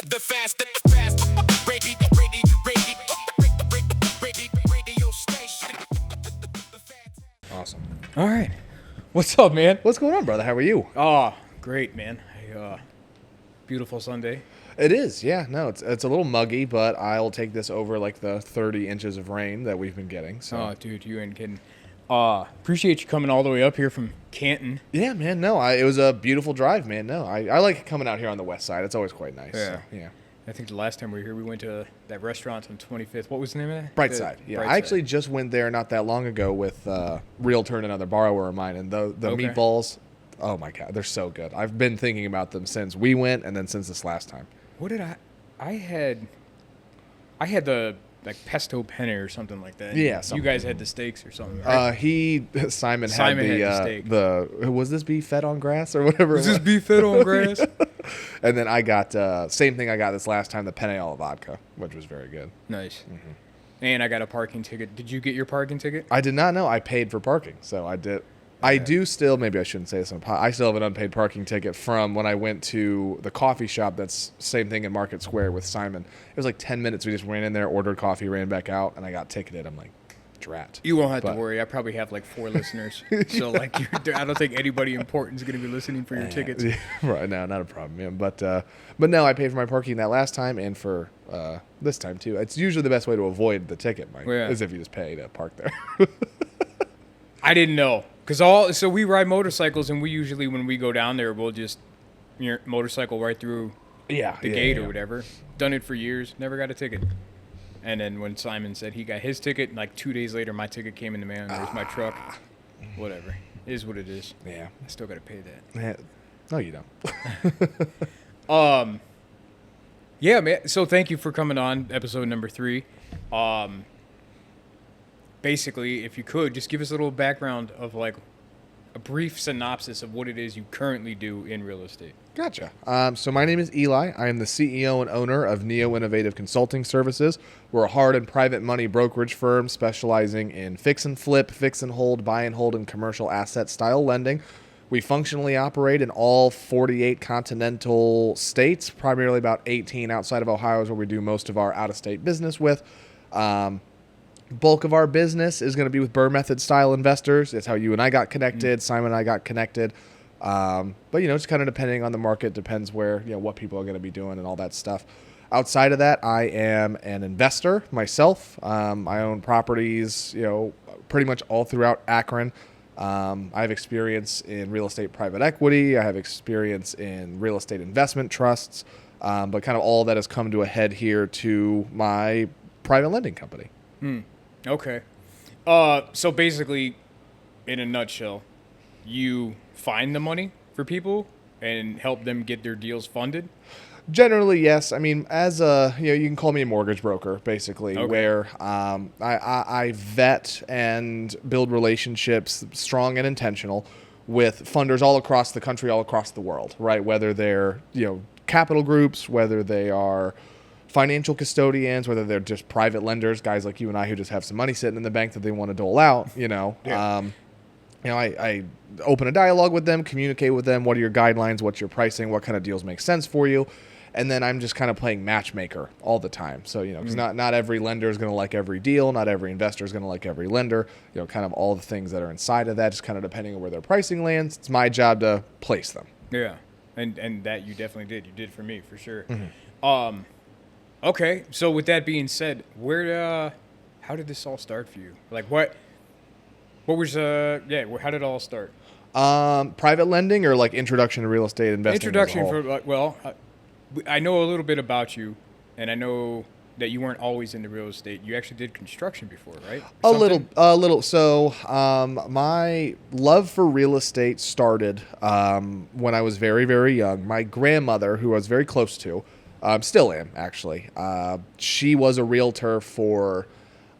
The fast radio station. Awesome. All right. What's up, man? What's going on, brother? How are you? Oh, great, man. Beautiful Sunday. It is, yeah. No, it's a little muggy, but I'll take this over like the 30 inches of rain that we've been getting. So. Oh, dude, you ain't kidding. Appreciate you coming all the way up here from Canton. Yeah, man. No, it was a beautiful drive, man. No, I like coming out here on the west side. It's always quite nice. Yeah. So, yeah. I think the last time we were here, we went to that restaurant on 25th. What was the name of that? Brightside. Yeah, Brightside. I actually just went there not that long ago with realtor and another borrower of mine, and the Okay. meatballs. Oh my god, they're so good. I've been thinking about them since we went, and then since this last time. What did I had the like pesto penne or something like that. Yeah, You something. guys had the steaks or something, right? Simon Simon had had the the was this beef fed on grass or whatever? Was it this beef fed on grass? And then I got same thing I got this last time, the penne alla vodka, which was very good. Nice. And I got a parking ticket. Did you get your parking ticket? I did not know I paid for parking, so I did. I do still, maybe I shouldn't say this on pod. I still have an unpaid parking ticket from when I went to the coffee shop that's same thing in Market Square with Simon. It was like 10 minutes. We just ran in there, ordered coffee, ran back out, and I got ticketed. I'm like, drat. You won't have to But- worry. I probably have like 4 listeners. So like, I don't think anybody important is going to be listening for your tickets. Yeah, right, no, not a problem, man. But no, I paid for my parking that last time and for this time too. It's usually the best way to avoid the ticket, Mike, Yeah. is if you just pay to park there. I didn't know. So we ride motorcycles, and we usually, when we go down there, we'll just motorcycle right through Yeah, the gate or whatever. Done it for years, never got a ticket. And then when Simon said he got his ticket, like 2 days later, my ticket came in the mail, and there's my truck. Whatever. It is what it is. Yeah. I still got to pay that. Yeah. No, you don't. Yeah, man. So thank you for coming on episode number 3. Basically, if you could, just give us a little background of like a brief synopsis of what it is you currently do in real estate. Gotcha. So my name is Eli. I am the CEO and owner of Neo Innovative Consulting Services. We're a hard and private money brokerage firm specializing in fix and flip, fix and hold, buy and hold, and commercial asset style lending. We functionally operate in all 48 continental states, primarily about 18 outside of Ohio is where we do most of our out-of-state business with. Bulk of our business is going to be with Burr Method style investors. It's how you and I got connected. Simon and I got connected. But, it's kind of depending on the market, depends where, what people are going to be doing and all that stuff. Outside of that, I am an investor myself. I own properties, pretty much all throughout Akron. I have experience in real estate private equity. I have experience in real estate investment trusts. But kind of all that has come to a head here to my private lending company. Okay. So basically, in a nutshell, you find the money for people and help them get their deals funded? Generally, yes. I mean, as a, you can call me a mortgage broker, basically, Okay. where I vet and build relationships, strong and intentional, with funders all across the country, all across the world, right? Whether they're, capital groups, whether they are financial custodians, whether they're just private lenders, guys like you and I who just have some money sitting in the bank that they want to dole out, Yeah. I open a dialogue with them, communicate with them. What are your guidelines? What's your pricing? What kind of deals make sense for you? And then I'm just kind of playing matchmaker all the time. So, because not every lender is going to like every deal. Not every investor is going to like every lender. Kind of all the things that are inside of that, just kind of depending on where their pricing lands. It's my job to place them. Yeah. And that you definitely did. You did for me, for sure. Mm-hmm. Okay. So with that being said, how did this all start for you? Like what was, how did it all start? Private lending or like introduction to real estate investing? Introduction I know a little bit about you, and I know that you weren't always into real estate. You actually did construction before, right? A little. So, my love for real estate started when I was very, very young. My grandmother, who I was very close to, still am actually. She was a realtor for,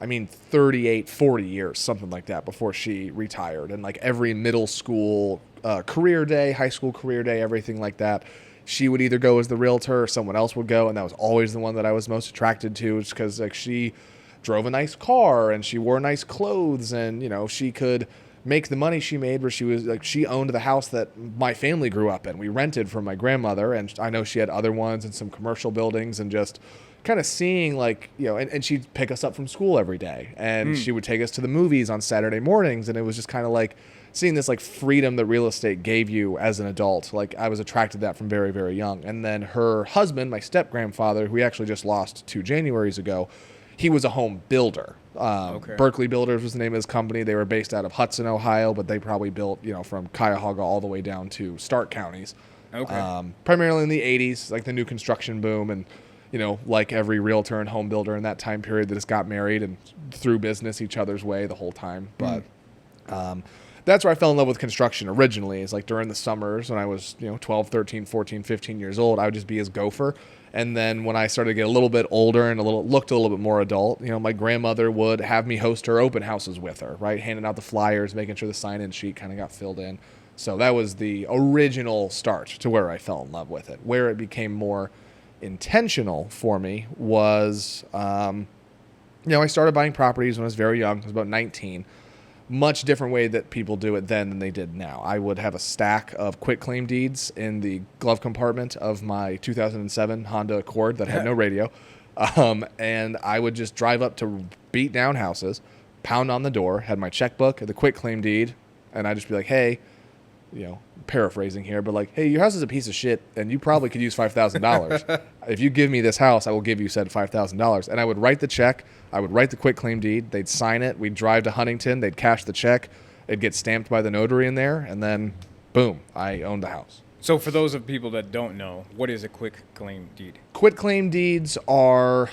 38, 40 years, something like that, before she retired. And like every middle school career day, high school career day, everything like that, she would either go as the realtor or someone else would go, and that was always the one that I was most attracted to, just because like she drove a nice car and she wore nice clothes, and she could make the money she made, where she was like, she owned the house that my family grew up in. We rented from my grandmother, and I know she had other ones and some commercial buildings, and just kind of seeing like, and she'd pick us up from school every day, and she would take us to the movies on Saturday mornings. And it was just kind of like seeing this like freedom that real estate gave you as an adult. Like I was attracted to that from very, very young. And then her husband, my step grandfather, who we actually just lost 2 Januaries ago, he was a home builder. Berkeley Builders was the name of his company. They were based out of Hudson, Ohio, but they probably built, from Cuyahoga all the way down to Stark counties. Primarily in the 80s, like the new construction boom, and like every realtor and home builder in that time period, that just got married and threw business each other's way the whole time. But that's where I fell in love with construction originally, is like during the summers when I was 12, 13, 14, 15 years old. I would just be his gopher. And then when I started to get a little bit older and looked a little bit more adult, my grandmother would have me host her open houses with her, right? Handing out the flyers, making sure the sign-in sheet kind of got filled in. So that was the original start to where I fell in love with it. Where it became more intentional for me was, I started buying properties when I was very young. I was about 19. Much different way that people do it then than they did now. I would have a stack of quitclaim deeds in the glove compartment of my 2007 Honda Accord that had no radio. And I would just drive up to beat down houses, pound on the door, had my checkbook, the quitclaim deed, and I'd just be like, hey, paraphrasing here, but like, hey, your house is a piece of shit and you probably could use $5,000. If you give me this house, I will give you said $5,000. And I would write the check. I would write the quitclaim deed. They'd sign it. We'd drive to Huntington. They'd cash the check. It'd get stamped by the notary in there. And then, boom, I owned the house. So for those of people that don't know, what is a quitclaim deed? Quitclaim deeds are,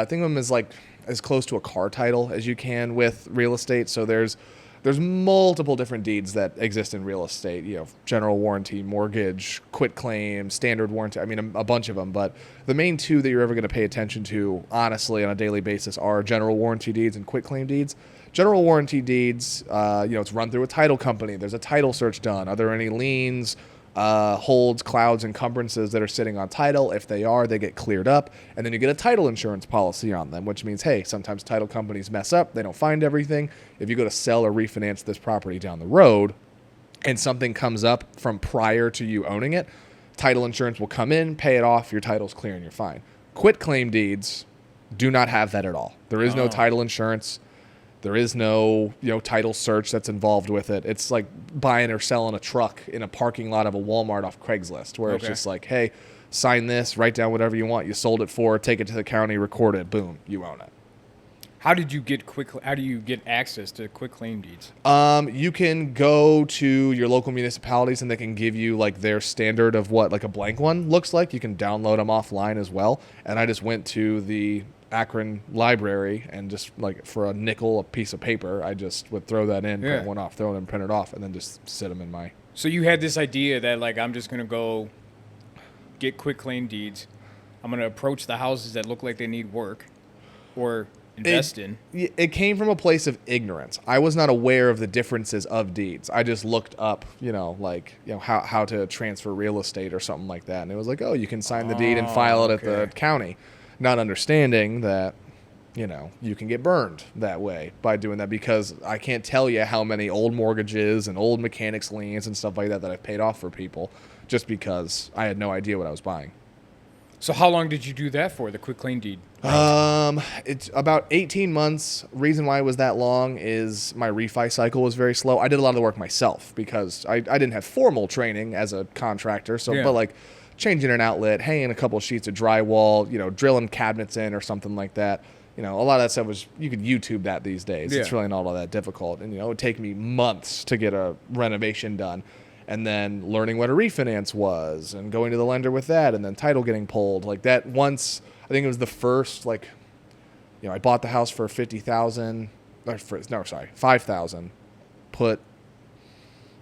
think of them as like as close to a car title as you can with real estate. So there's multiple different deeds that exist in real estate, general warranty, mortgage, quitclaim, standard warranty. I mean, a bunch of them. But the main two that you're ever going to pay attention to, honestly, on a daily basis are general warranty deeds and quitclaim deeds. General warranty deeds, it's run through a title company. There's a title search done. Are there any liens, holds, clouds, encumbrances that are sitting on title? If they are, they get cleared up, and then you get a title insurance policy on them, which means, hey, sometimes title companies mess up, they don't find everything. If you go to sell or refinance this property down the road and something comes up from prior to you owning it, title insurance will come in, pay it off, your title's clear and you're fine. Quitclaim deeds do not have that at all. There is no title insurance. There is no, title search that's involved with it. It's like buying or selling a truck in a parking lot of a Walmart off Craigslist, where it's just like, hey, sign this, write down whatever you want. You sold it for, take it to the county, record it, boom, you own it. How do you get access to quitclaim deeds? You can go to your local municipalities and they can give you like their standard of what like a blank one looks like. You can download them offline as well. And I just went to the Akron library and just like for a nickel a piece of paper, I just would throw that in, print one off, throw them, print it off, and then just sit them in my. So you had this idea that like I'm just gonna go get quitclaim deeds. I'm gonna approach the houses that look like they need work or invest in. It came from a place of ignorance. I was not aware of the differences of deeds. I just looked up, how to transfer real estate or something like that, and it was like, oh, you can sign the deed and file it at the county. Not understanding that, you can get burned that way by doing that, because I can't tell you how many old mortgages and old mechanics liens and stuff like that I've paid off for people just because I had no idea what I was buying. So how long did you do that for, the quitclaim deed? It's about 18 months. Reason why it was that long is my refi cycle was very slow. I did a lot of the work myself because I didn't have formal training as a contractor. So, but like changing an outlet, hanging a couple of sheets of drywall, drilling cabinets in or something like that. A lot of that stuff you could YouTube that these days. Yeah. It's really not all that difficult. And, it would take me months to get a renovation done. And then learning what a refinance was and going to the lender with that, and then title getting pulled like that. Once, I think it was the first, I bought the house for $5,000, put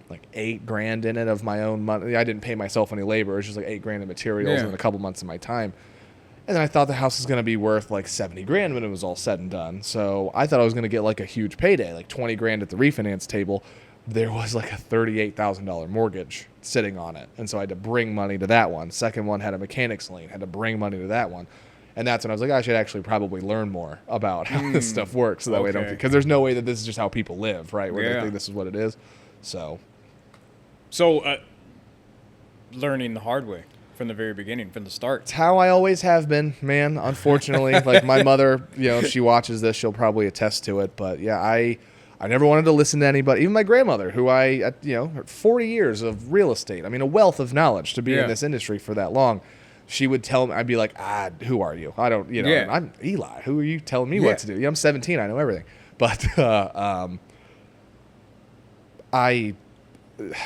like $8,000 in it of my own money. I didn't pay myself any labor. It was just like $8,000 in materials and a couple months of my time. And then I thought the house was going to be worth like $70,000 when it was all said and done. So I thought I was going to get like a huge payday, like $20,000 at the refinance table. There was like a $38,000 mortgage sitting on it. And so I had to bring money to that one. Second one had a mechanics lien, had to bring money to that one. And that's when I was like, I should actually probably learn more about how this stuff works, so that way I don't, Okay. because there's no way that this is just how people live, right? Where they Yeah. think this is what it is. So So, learning the hard way from the very beginning, from the start. it's how I always have been, man. Unfortunately, like my mother, if she watches this, she'll probably attest to it. But yeah, I never wanted to listen to anybody, even my grandmother, who 40 years of real estate. I mean, a wealth of knowledge to be Yeah. in this industry for that long. She would tell me, I'd be like, who are you? I don't, Yeah. I'm Eli. Who are you telling me Yeah. what to do? Yeah, I'm 17. I know everything. But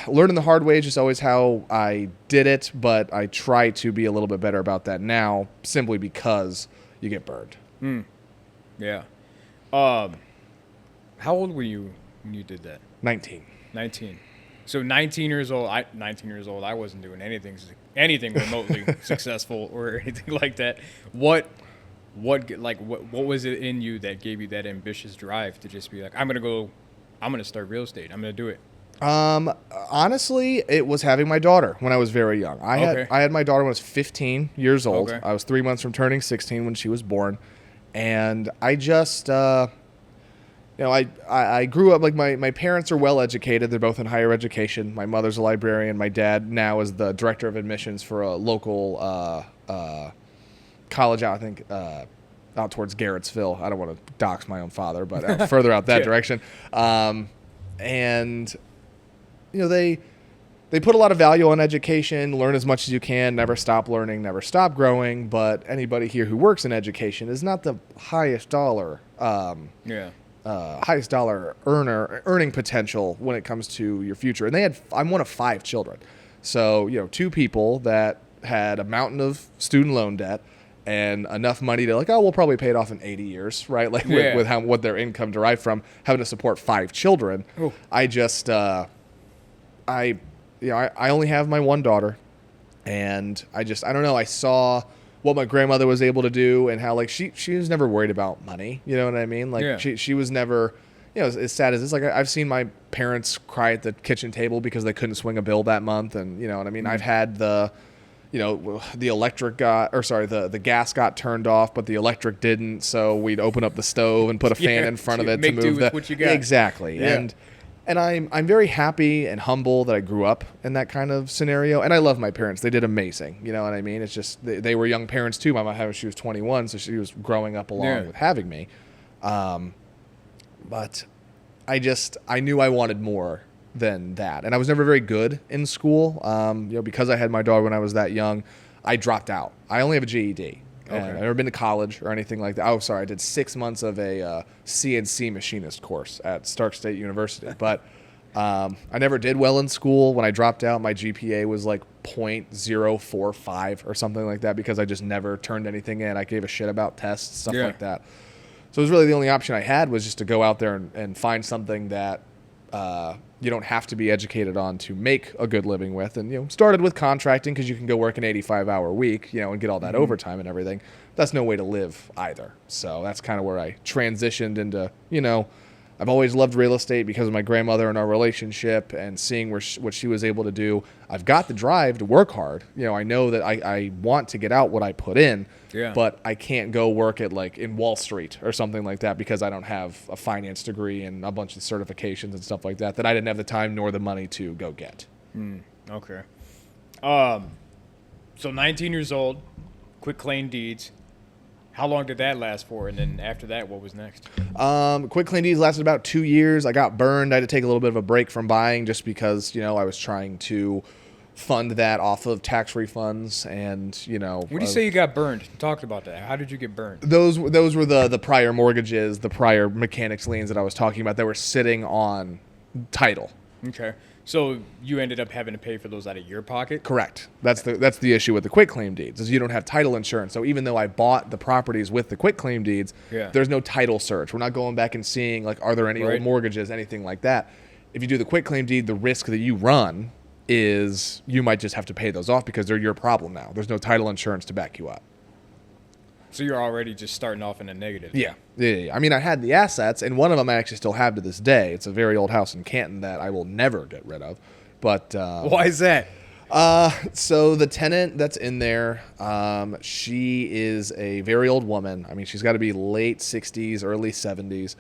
learning the hard way is just always how I did it, but I try to be a little bit better about that now, simply because you get burned. Yeah. How old were you when you did that? 19. 19. So 19 years old. I wasn't doing anything remotely successful or anything like that. What was it in you that gave you that ambitious drive to just be like, I'm gonna start real estate. I'm gonna do it. Honestly, it was having my daughter when I was very young. I had my daughter when I was 15 years old. Okay. I was 3 months from turning 16 when she was born, and I just I grew up, like, my parents are well educated. They're both in higher education. My mother's a librarian. My dad now is the director of admissions for a local college out, I think, out towards Garrettsville. I don't want to dox my own father, but further out that Yeah. direction. And they put a lot of value on education. Learn as much as you can. Never stop learning. Never stop growing. But anybody here who works in education is not the highest dollar earning potential when it comes to your future. And I'm one of 5 children. So, 2 people that had a mountain of student loan debt and enough money to, we'll probably pay it off in 80 years, right? Like, Yeah. with what their income derived from having to support 5 children. Ooh. I just, I only have my one daughter, and I don't know. I saw what my grandmother was able to do, and how, she was never worried about money. You know what I mean? Yeah. She was never, as sad as it's, I've seen my parents cry at the kitchen table because they couldn't swing a bill that month. And you know what I mean? I've had the electric the gas got turned off, but the electric didn't. So we'd open up the stove and put a fan Yeah, in front of it to make do move with what you got. Exactly. Yeah. And I'm very happy and humble that I grew up in that kind of scenario. And I love my parents. They did amazing. You know what I mean? It's just, they were young parents too. My mom, she was 21, so she was growing up along with having me. But I knew I wanted more than that. And I was never very good in school. Because I had my daughter when I was that young, I dropped out. I only have a GED. And I've never been to college or anything like that. Oh, sorry. I did 6 months of a CNC machinist course at Stark State University. But I never did well in school. When I dropped out, my GPA was like .045 or something like that, because I just never turned anything in. I gave a shit about tests, stuff like that. So it was really the only option I had, was just to go out there and find something that you don't have to be educated on to make a good living with. And, started with contracting, because you can go work an 85-hour week, and get all that overtime and everything. That's no way to live either. So that's kind of where I transitioned into, I've always loved real estate because of my grandmother and our relationship, and seeing what she was able to do. I've got the drive to work hard. I know that I want to get out what I put in, but I can't go work at, in Wall Street or something like that, because I don't have a finance degree and a bunch of certifications and stuff like that I didn't have the time nor the money to go get. Okay. So 19 years old, quitclaim deeds. How long did that last for? And then after that, what was next? Quitclaim deeds lasted about 2 years. I got burned. I had to take a little bit of a break from buying, just because, I was trying to fund that off of tax refunds. And, When do you say you got burned? Talk about that. How did you get burned? Those were the prior mortgages, the prior mechanics liens that I was talking about that were sitting on title. Okay. So you ended up having to pay for those out of your pocket? Correct. That's the issue with the quitclaim deeds, is you don't have title insurance. So even though I bought the properties with the quitclaim deeds, there's no title search. We're not going back and seeing, are there any old mortgages, anything like that. If you do the quitclaim deed, the risk that you run is you might just have to pay those off, because they're your problem now. There's no title insurance to back you up. So you're already just starting off in a negative. Yeah. I mean, I had the assets, and one of them I actually still have to this day. It's a very old house in Canton that I will never get rid of. But why is that? So the tenant that's in there, she is a very old woman. I mean, she's got to be late 60s, early 70s.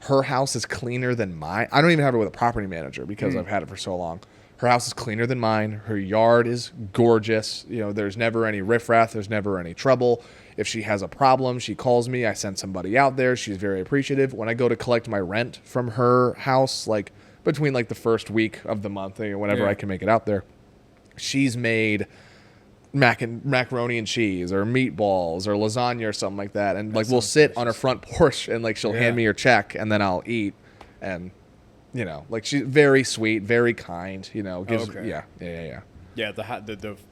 Her house is cleaner than mine. I don't even have her with a property manager because I've had it for so long. Her house is cleaner than mine. Her yard is gorgeous. You know, there's never any riffraff. There's never any trouble. If she has a problem, she calls me. I send somebody out there. She's very appreciative. When I go to collect my rent from her house, like between like the first week of the month, you know, whenever I can make it out there, she's made macaroni and cheese or meatballs or lasagna or something like that. And like we'll sit on her front porch and like she'll hand me her check and then I'll eat. And, you know, like she's very sweet, very kind, you know, gives, yeah. Yeah,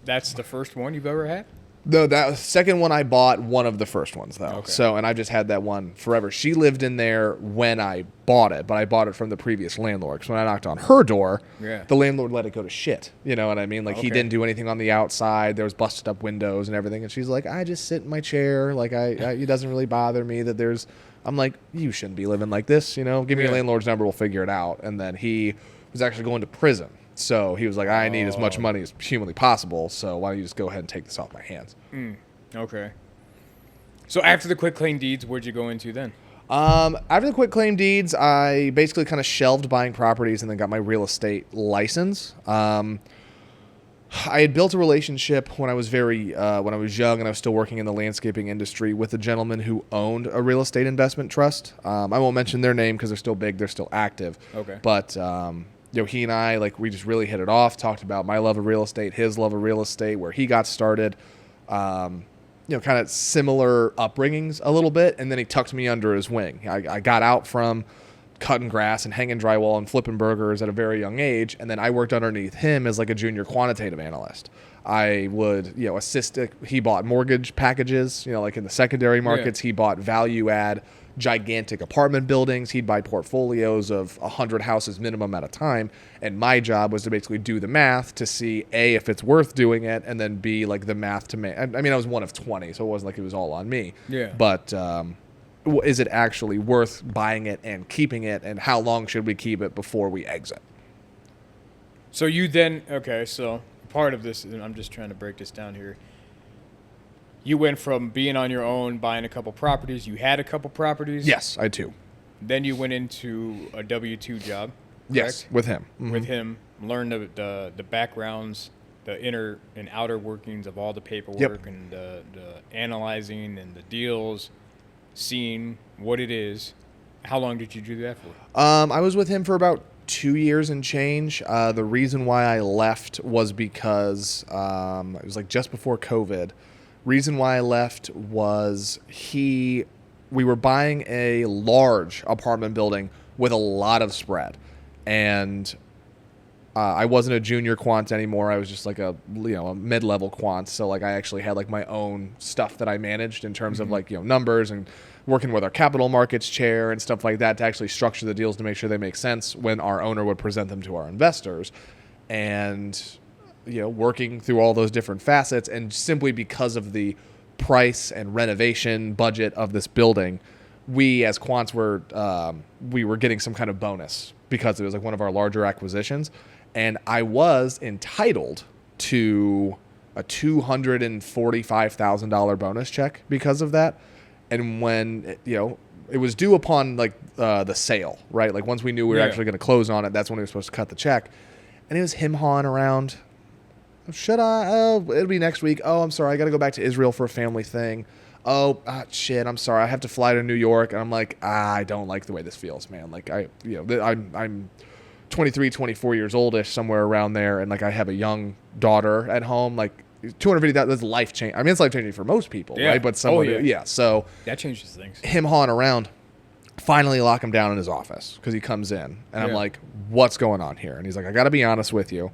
that's the first one you've ever had? No, that second one I bought, one of the first ones though. Okay. So, and I've just had that one forever. She lived in there when I bought it, but I bought it from the previous landlord. So when I knocked on her door, the landlord let it go to shit. You know what I mean? Like he didn't do anything on the outside. There was busted up windows and everything. And she's like, I just sit in my chair. Like it doesn't really bother me that there's. I'm like, you shouldn't be living like this. You know, give me your landlord's number. We'll figure it out. And then he was actually going to prison. So he was like, I need as much money as humanly possible, so why don't you just go ahead and take this off my hands? Okay. So after the quitclaim deeds, where'd you go into then? After the quitclaim deeds, I basically kind of shelved buying properties and then got my real estate license. I had built a relationship when I was when I was young and I was still working in the landscaping industry with a gentleman who owned a real estate investment trust. I won't mention their name because they're still big, they're still active. Okay. But you know, he and I, like, we just really hit it off, talked about my love of real estate, his love of real estate, where he got started, you know, kind of similar upbringings a little bit, and then he tucked me under his wing. I got out from cutting grass and hanging drywall and flipping burgers at a very young age, and then I worked underneath him as, like, a junior quantitative analyst. I would, you know, assist, he bought mortgage packages, you know, like in the secondary markets, he bought value-add gigantic apartment buildings. He'd buy portfolios of 100 houses minimum at a time. And my job was to basically do the math to see, A, if it's worth doing it, and then B, like the math to make. I mean, I was one of 20, so it wasn't like it was all on me. Yeah. But is it actually worth buying it and keeping it, and how long should we keep it before we exit? So you then, okay, so part of this, and I'm just trying to break this down here. You went from being on your own, buying a couple properties. You had a couple properties. Yes, I do. Then you went into a W-2 job. Yes, correct? with him. Mm-hmm. With him, learned the backgrounds, the inner and outer workings of all the paperwork and the analyzing and the deals, seeing what it is. How long did you do that for? I was with him for about 2 years and change. The reason why I left was because it was like just before COVID. Reason why I left was we were buying a large apartment building with a lot of spread, and I wasn't a junior quant anymore. I was just like a mid-level quant. So like I actually had like my own stuff that I managed in terms of like, you know, numbers and working with our capital markets chair and stuff like that to actually structure the deals to make sure they make sense when our owner would present them to our investors. And you know, working through all those different facets, and simply because of the price and renovation budget of this building, we as quants were getting some kind of bonus because it was like one of our larger acquisitions, and I was entitled to a $245,000 bonus check because of that. And when it was due upon like the sale, right? Like once we knew we were actually going to close on it, that's when we were supposed to cut the check, and it was him hawing around. Should I? Oh, it'll be next week. Oh, I'm sorry. I got to go back to Israel for a family thing. Oh, shit. I'm sorry. I have to fly to New York. And I'm like, I don't like the way this feels, man. Like I'm 23, 24 years oldish, somewhere around there. And like, I have a young daughter at home. Like 250, that's life changing. I mean, it's life changing for most people, right? But somebody, so that changes things. Him hawing around, finally lock him down in his office because he comes in and I'm like, what's going on here? And he's like, I got to be honest with you.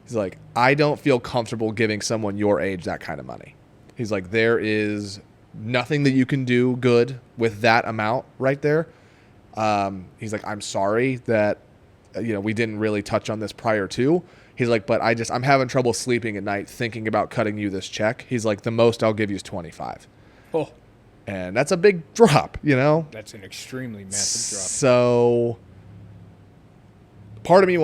He's like, I don't feel comfortable giving someone your age that kind of money. He's like, there is nothing that you can do good with that amount right there. He's like, I'm sorry that, we didn't really touch on this prior to. He's like, but I'm having trouble sleeping at night thinking about cutting you this check. He's like, the most I'll give you is 25. Oh. And that's a big drop, That's an extremely massive drop. So part of me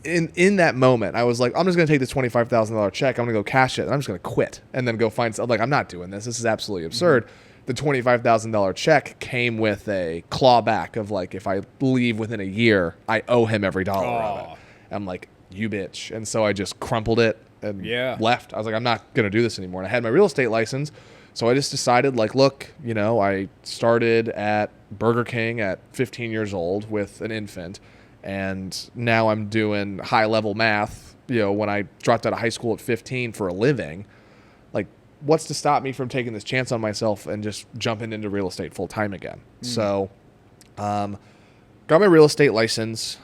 in that moment, I was like, I'm just going to take this $25,000 check. I'm going to go cash it. And I'm just going to quit and then go find something. Like, I'm not doing this. This is absolutely absurd. The $25,000 check came with a clawback of like, if I leave within a year, I owe him every dollar of it. I'm like, you bitch. And so I just crumpled it and left. I was like, I'm not going to do this anymore. And I had my real estate license. So I just decided, like, look, you know, I started at Burger King at 15 years old with an infant. And now I'm doing high-level math, you know, when I dropped out of high school at 15 for a living. Like, what's to stop me from taking this chance on myself and just jumping into real estate full-time again? So got my real estate license.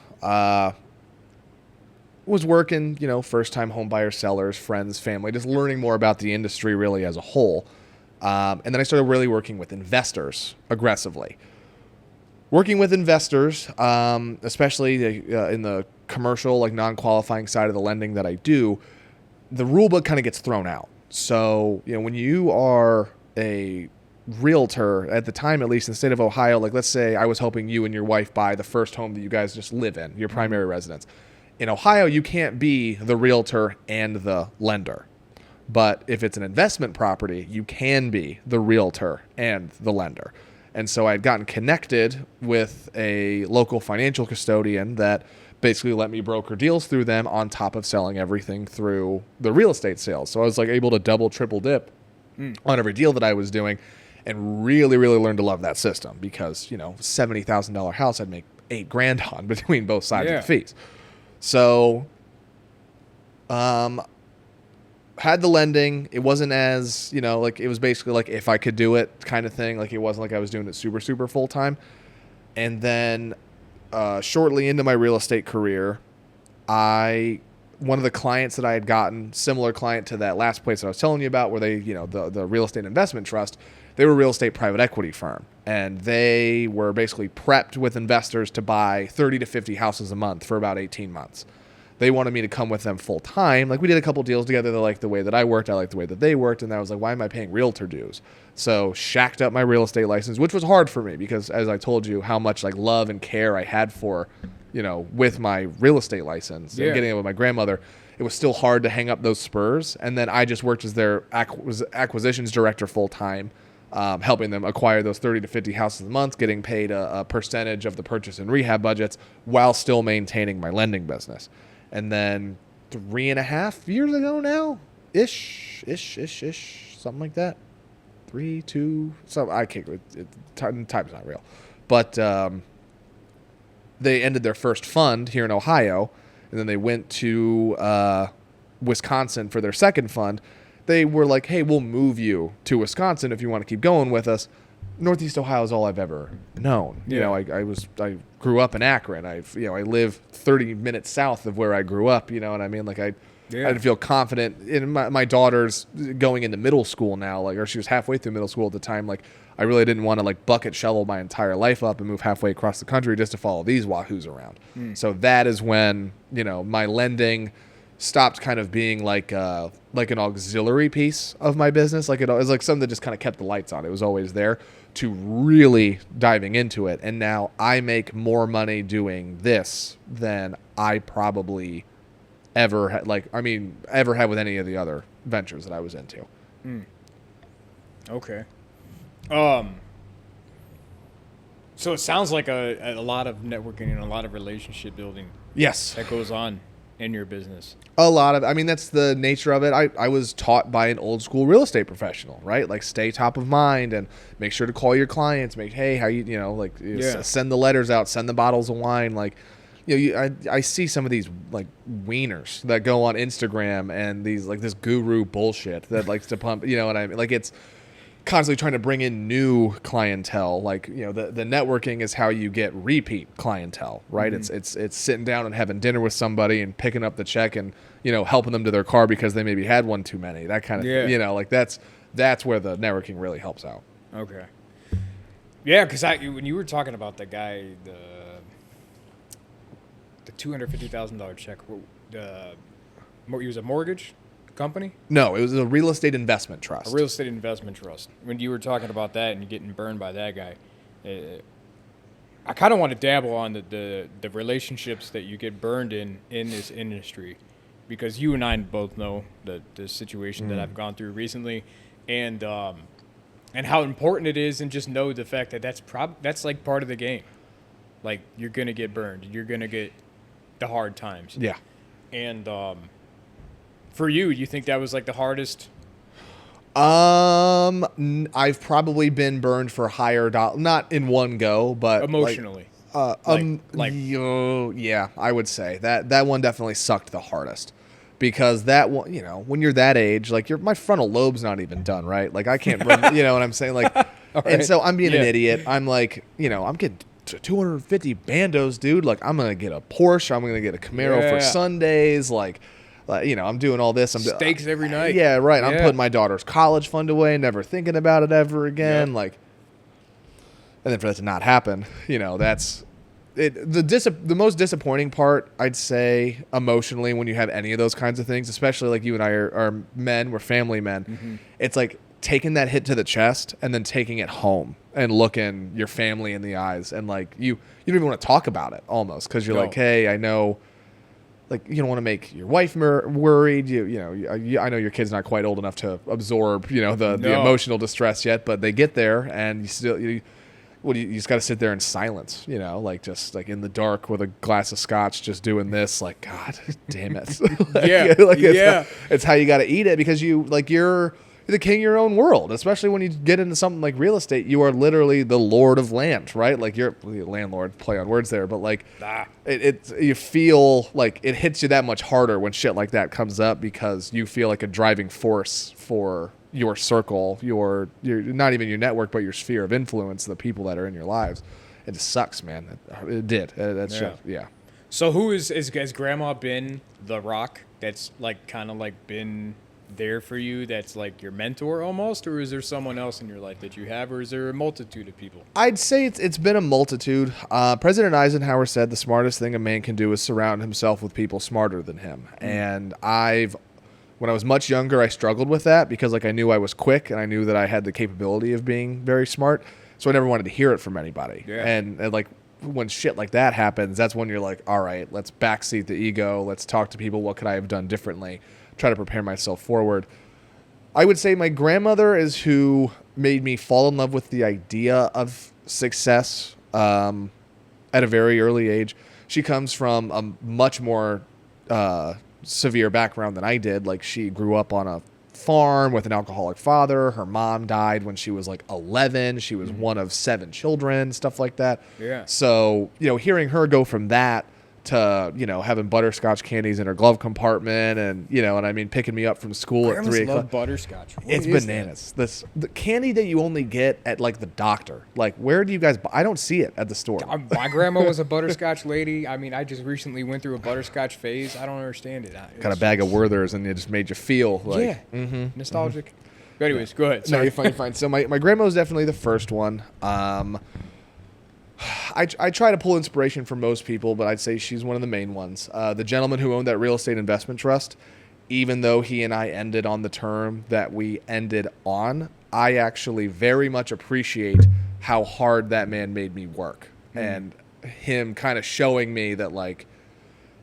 Was working, you know, first-time home buyers, sellers, friends, family, just learning more about the industry really as a whole. And then I started really working with investors aggressively. Working with investors, especially in the commercial, like non-qualifying side of the lending that I do, the rule book kind of gets thrown out. So, you know, when you are a realtor, at the time, at least in the state of Ohio, like let's say I was helping you and your wife buy the first home that you guys just live in, your primary residence. In Ohio, you can't be the realtor and the lender. But if it's an investment property, you can be the realtor and the lender. And so I had gotten connected with a local financial custodian that basically let me broker deals through them on top of selling everything through the real estate sales. So I was like able to double, triple dip on every deal that I was doing and really, really learned to love that system because, you know, $70,000 house I'd make $8,000 on between both sides of the fees. So had the lending. It wasn't as, you know, like it was basically like if I could do it kind of thing. Like it wasn't like I was doing it super, super full time. And then shortly into my real estate career, one of the clients that I had gotten, similar client to that last place that I was telling you about where they, you know, the real estate investment trust, they were a real estate private equity firm. And they were basically prepped with investors to buy 30 to 50 houses a month for about 18 months. They wanted me to come with them full time. Like we did a couple deals together. They liked the way that I worked. I liked the way that they worked. And I was like, why am I paying realtor dues? So shacked up my real estate license, which was hard for me because as I told you how much like love and care I had for, you know, with my real estate license and getting it with my grandmother, it was still hard to hang up those spurs. And then I just worked as their acquisitions director full time, helping them acquire those 30 to 50 houses a month, getting paid a percentage of the purchase and rehab budgets while still maintaining my lending business. And then 3.5 years ago now, ish, something like that. 3, 2, so I can't. Time's not real, but they ended their first fund here in Ohio, and then they went to Wisconsin for their second fund. They were like, "Hey, we'll move you to Wisconsin if you want to keep going with us." Northeast Ohio is all I've ever known. You know, I grew up in Akron. I live 30 minutes south of where I grew up. You know what I mean? Like I didn't feel confident in my daughter's going into middle school now. Like, or she was halfway through middle school at the time. Like, I really didn't want to like bucket shovel my entire life up and move halfway across the country just to follow these wahoos around. So that is when, you know, my lending stopped kind of being like an auxiliary piece of my business. Like it was like something that just kind of kept the lights on. It was always there, to really diving into it. And now I make more money doing this than I probably ever had with any of the other ventures that I was into. Okay. So it sounds like a lot of networking and a lot of relationship building Yes. that goes on in your business. A lot of, I mean, that's the nature of it. I was taught by an old school real estate professional, right? Like stay top of mind and make sure to call your clients, hey, how you know, like send the letters out, send the bottles of wine. Like, you know, I see some of these like wieners that go on Instagram and these like this guru bullshit that likes to pump, you know what I mean? Like it's constantly trying to bring in new clientele. Like, you know, the networking is how you get repeat clientele, right? Mm-hmm. It's sitting down and having dinner with somebody and picking up the check and, you know, helping them to their car because they maybe had one too many, that kind of thing. You know, like that's where the networking really helps out. Okay. Yeah, because when you were talking about the guy, the $250,000 check, he was a mortgage company? No, it was a real estate investment trust. A real estate investment trust. When you were talking about that and you're getting burned by that guy, I kind of want to dabble on the relationships that you get burned in this industry, because you and I both know the situation that I've gone through recently, and how important it is, and just know the fact that that's like part of the game. Like, you're gonna get burned, you're gonna get the hard times. Yeah. And for you, you think that was like the hardest? I've probably been burned for higher dollar, not in one go, but Emotionally. yeah, I would say that one definitely sucked the hardest, because that one, when you're that age, like my frontal lobe's not even done, right? Like I can't run, you know what I'm saying? Like, and so I'm being an idiot. I'm like, I'm getting 250 bandos, dude. Like I'm gonna get a Porsche. I'm gonna get a Camaro for Sundays. Like, I'm doing all this. I'm Steaks every night. Yeah, right. I'm putting my daughter's college fund away, never thinking about it ever again. Yep. Like, and then for that to not happen, that's it. The most disappointing part, I'd say, emotionally, when you have any of those kinds of things, especially like you and I are men, we're family men. Mm-hmm. It's like taking that hit to the chest and then taking it home and looking your family in the eyes, and like you don't even want to talk about it almost, because you're like, hey, I know. Like, you don't want to make your wife worried. I know your kid's not quite old enough to absorb, the emotional distress yet, but they get there, and you just got to sit there in silence, like just like in the dark with a glass of scotch, just doing this. Like, God damn it. It's how you got to eat it, because you're the king of your own world, especially when you get into something like real estate. You are literally the lord of land, right? Like, you're the landlord, play on words there, but like you feel like it hits you that much harder when shit like that comes up, because you feel like a driving force for your circle, your not even your network, but your sphere of influence, the people that are in your lives. It just sucks, man. It did. That's yeah. So who has grandma been the rock that's like kind of like been there for you, that's like your mentor almost, or is there someone else in your life that you have, or is there a multitude of people? I'd say it's been a multitude. President Eisenhower said the smartest thing a man can do is surround himself with people smarter than him. And when I was much younger, I struggled with that, because like I knew I was quick, and I knew that I had the capability of being very smart, so I never wanted to hear it from anybody. And like when shit like that happens, that's when you're like, all right, let's backseat the ego, let's talk to people, what could I have done differently, try to prepare myself forward. I would say my grandmother is who made me fall in love with the idea of success at a very early age. She comes from a much more severe background than I did. Like, she grew up on a farm with an alcoholic father. Her mom died when she was like 11. She was one of 7 children, stuff like that. Yeah. So, hearing her go from that to, having butterscotch candies in her glove compartment, and, picking me up from school at 3 o'clock. Love butterscotch. It's bananas. The candy that you only get at like the doctor. Like, where do you guys buy? I don't see it at the store. My grandma was a butterscotch lady. I mean, I just recently went through a butterscotch phase. I don't understand it. Got a bag of Werther's, and it just made you feel like nostalgic. But anyways, go ahead. Sorry. No, you're fine. So my grandma was definitely the first one. I try to pull inspiration from most people, but I'd say she's one of the main ones. The gentleman who owned that real estate investment trust, even though he and I ended on the term that we ended on, I actually very much appreciate how hard that man made me work. And him kind of showing me that, like,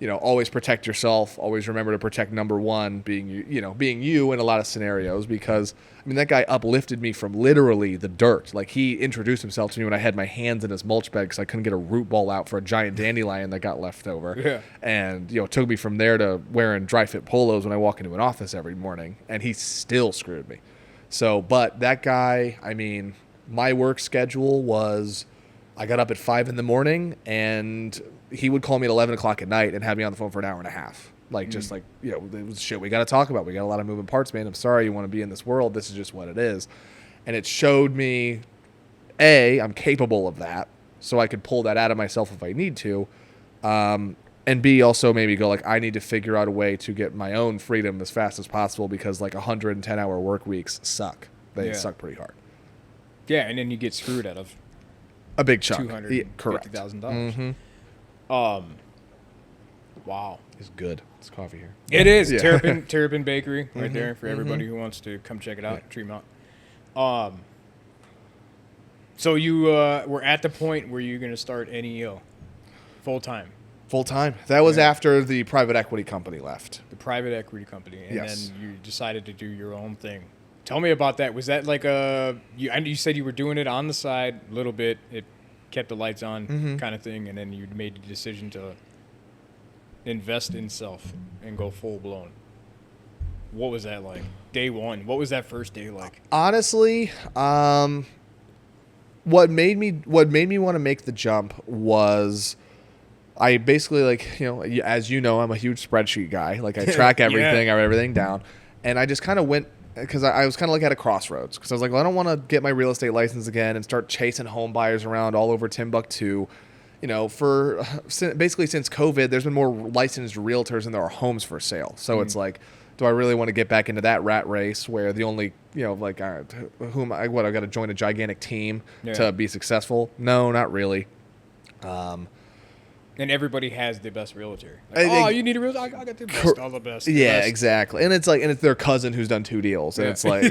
always protect yourself. Always remember to protect number one, being you in a lot of scenarios, because that guy uplifted me from literally the dirt. Like, he introduced himself to me when I had my hands in his mulch bed because I couldn't get a root ball out for a giant dandelion that got left over. Yeah. And, took me from there to wearing dry fit polos when I walk into an office every morning, and he still screwed me. So, but that guy, my work schedule was, I got up at 5 a.m. and he would call me at 11 o'clock at night and have me on the phone for an hour and a half. Like, just like, it was shit we got to talk about. We got a lot of moving parts, man. I'm sorry you want to be in this world. This is just what it is. And it showed me, A, I'm capable of that, so I could pull that out of myself if I need to. And B, also maybe go, like, I need to figure out a way to get my own freedom as fast as possible, because, like, 110-hour work weeks suck. They suck pretty hard. Yeah, and then you get screwed out of a big chunk. $250,000. Wow. It's good. It's coffee here. It is. Yeah. Terrapin Bakery right there for everybody who wants to come check it out. Tremont. So you were at the point where you're going to start NEO full time, Full time. That was after the private equity company left. the private equity company, and Yes. then you decided to do your own thing. Tell me about that. Was that like you said you were doing it on the side a little bit, it kept the lights on kind of thing, and then you made the decision to invest in self and go full blown. What was that like? Day one. What was that first day like? Honestly, what made me want to make the jump was I basically, like, as you know, I'm a huge spreadsheet guy. Like, I track everything, I write everything down, and I just kind of went because I was kind of like at a crossroads because I was like, well, I don't want to get my real estate license again and start chasing home buyers around all over Timbuktu. For basically since COVID, there's been more licensed realtors than there are homes for sale. So it's like, do I really want to get back into that rat race where the only, I got to join a gigantic team to be successful? No, not really. And everybody has the best realtor. Like, you need a realtor? I got the best, all the best. Yeah, exactly. And it's like, and it's their cousin who's done 2 deals, and it's like,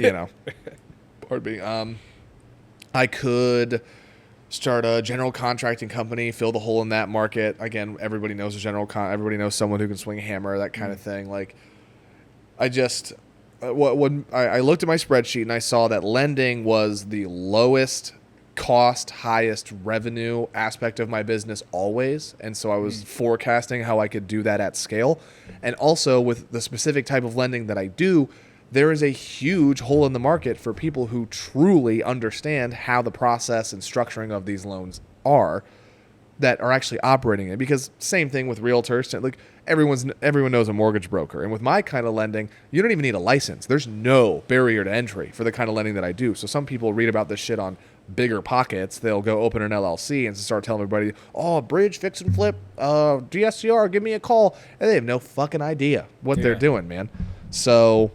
pardon me. I could start a general contracting company, fill the hole in that market. Again, everybody knows everybody knows someone who can swing a hammer, that kind of thing. Like, I just, when I looked at my spreadsheet and I saw that lending was the lowest cost, highest revenue aspect of my business always. And so I was forecasting how I could do that at scale. And also with the specific type of lending that I do, there is a huge hole in the market for people who truly understand how the process and structuring of these loans are, that are actually operating it. Because same thing with realtors, like everyone knows a mortgage broker. And with my kind of lending, you don't even need a license. There's no barrier to entry for the kind of lending that I do. So some people read about this shit on Bigger Pockets. They'll go open an LLC and start telling everybody, oh, bridge, fix and flip, DSCR, give me a call. And they have no fucking idea what they're doing, man. So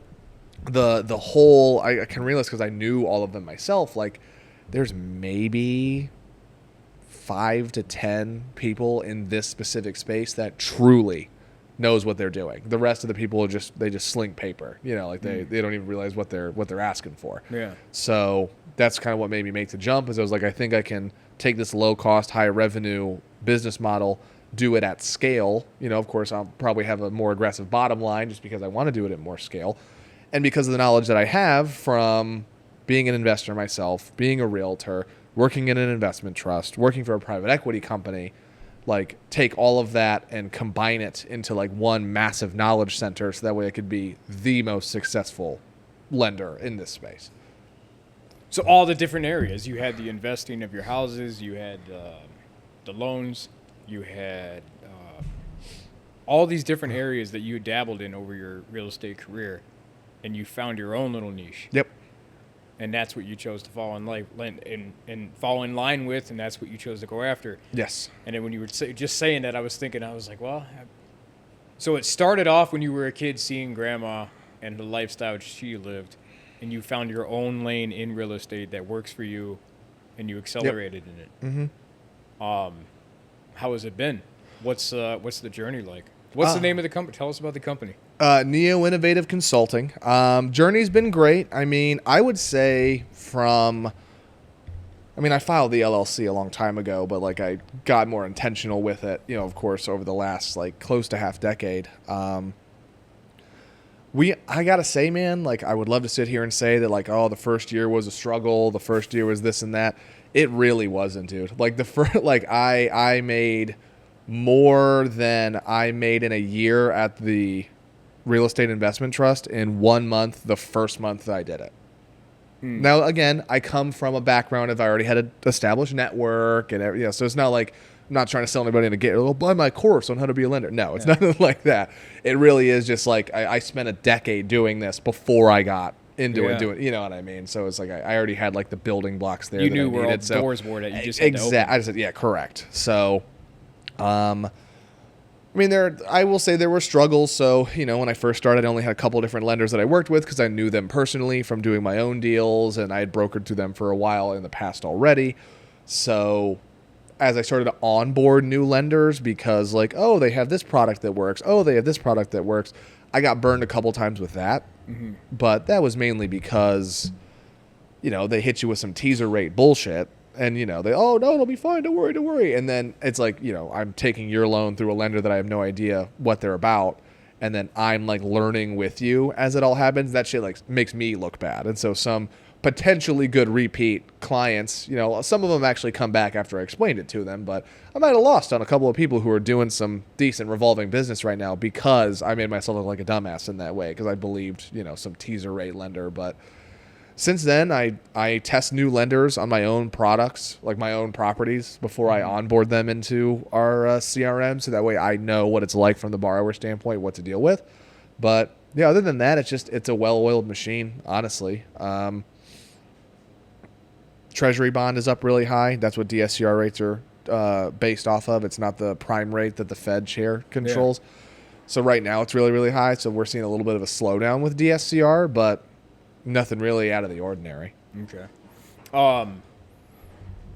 the whole, I can realize because I knew all of them myself, like there's maybe 5 to 10 people in this specific space that truly knows what they're doing. The rest of the people they just slink paper, they don't even realize what they're asking for. Yeah. So that's kind of what made me make the jump, is I was like, I think I can take this low cost, high revenue business model, do it at scale. Of course, I'll probably have a more aggressive bottom line just because I want to do it at more scale. And because of the knowledge that I have from being an investor myself, being a realtor, working in an investment trust, working for a private equity company, like take all of that and combine it into like one massive knowledge center so that way I could be the most successful lender in this space. So all the different areas, you had the investing of your houses, you had the loans, you had all these different areas that you dabbled in over your real estate career, and you found your own little niche. Yep. And that's what you chose to fall in line with, and that's what you chose to go after. Yes. And then when you were just saying that, I was like, well, so it started off when you were a kid seeing grandma and the lifestyle she lived, and you found your own lane in real estate that works for you, and you accelerated in it. Mm-hmm. How has it been? What's the journey like? What's the name of the company? Tell us about the company. Neo Innovative Consulting. Journey's been great. I mean, I would say I filed the LLC a long time ago, but like I got more intentional with it, of course, over the last like close to half decade. I gotta say, man, like I would love to sit here and say that like, oh, the first year was a struggle. The first year was this and that. It really wasn't, dude. Like I made more than I made in a year at the real estate investment trust in 1 month, the first month that I did it. Now, again, I come from a background of I already had an established network and so it's not like I'm not trying to sell anybody in a get. Buy my course on how to be a lender. No, it's nothing like that. It really is just like I spent a decade doing this before I got into it, doing, you know what I mean? So it's like I already had like the building blocks there. You that knew I where needed, all the doors were that you just had to open. I just said, yeah, correct. So, I will say there were struggles. So, when I first started, I only had a couple different lenders that I worked with because I knew them personally from doing my own deals, and I had brokered through them for a while in the past already. So as I started to onboard new lenders because like, oh, they have this product that works. Oh, they have this product that works. I got burned a couple times with that. Mm-hmm. But that was mainly because, they hit you with some teaser rate bullshit. And, you know, oh, no, it'll be fine. Don't worry, don't worry. And then it's like, you know, I'm taking your loan through a lender that I have no idea what they're about. And then I'm like learning with you as it all happens. That shit like makes me look bad. And so some potentially good repeat clients, you know, some of them actually come back after I explained it to them, but I might have lost on a couple of people who are doing some decent revolving business right now because I made myself look like a dumbass in that way because I believed, you know, some teaser rate lender. But since then, I test new lenders on my own products, like my own properties, before I onboard them into our CRM. So that way I know what it's like from the borrower standpoint, what to deal with. But yeah, other than that, it's a well-oiled machine, honestly. Treasury bond is up really high. That's what DSCR rates are based off of. It's not the prime rate that the Fed chair controls. Yeah. So right now it's really, really high. So we're seeing a little bit of a slowdown with DSCR, but nothing really out of the ordinary. Okay.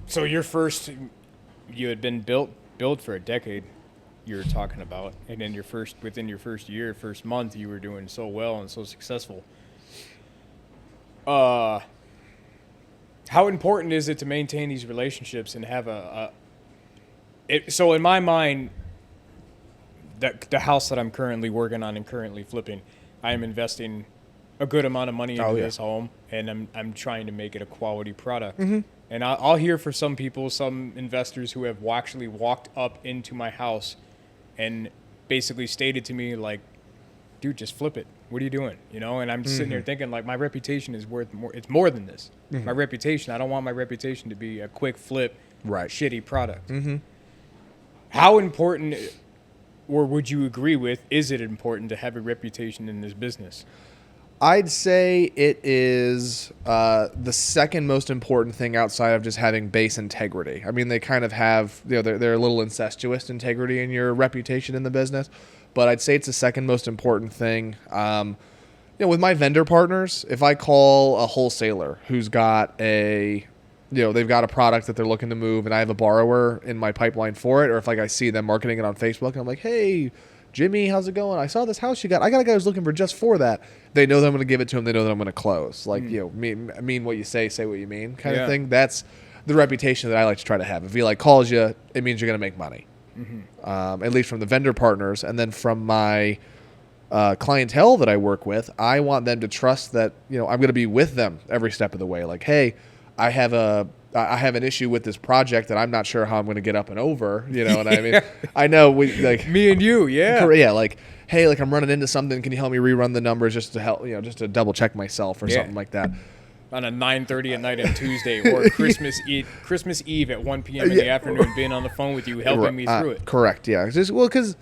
So you had been built for a decade, you were talking about, and then within your first month, you were doing so well and so successful. How important is it to maintain these relationships and have so in my mind, the house that I'm currently working on and currently flipping, I am investing a good amount of money into this home, and I'm trying to make it a quality product. Mm-hmm. And I'll hear for some people, some investors who have actually walked up into my house and basically stated to me like, dude, just flip it. What are you doing? You know, and I'm sitting there thinking like my reputation is worth more. It's more than this. Mm-hmm. My reputation. I don't want my reputation to be a quick flip, shitty product. Mm-hmm. How important, or would you agree with, is it important to have a reputation in this business? I'd say it is the second most important thing outside of just having base integrity. I mean, they kind of have, you know, they're a little incestuous integrity in your reputation in the business, but I'd say it's the second most important thing. You know, with my vendor partners, if I call a wholesaler who's got they've got a product that they're looking to move and I have a borrower in my pipeline for it, or if like I see them marketing it on Facebook and I'm like, hey, Jimmy, how's it going? I saw this house you got. I got a guy who's looking for just for that. They know that I'm going to give it to him. They know that I'm going to close. Like, you know, mean what you say what you mean kind of thing. That's the reputation that I like to try to have. If he like calls you, it means you're going to make money. Mm-hmm. At least from the vendor partners. And then from my clientele that I work with, I want them to trust that, you know, I'm going to be with them every step of the way. Like, hey, I have an issue with this project that I'm not sure how I'm going to get up and over. You know what I mean? I know we like me and you, yeah. Like, hey, like I'm running into something. Can you help me rerun the numbers just to help? You know, just to double check myself or something like that. On a 9:30 at night on Tuesday or Christmas Eve at 1 p.m. in the afternoon, being on the phone with you, helping me through it. Correct. Yeah. Because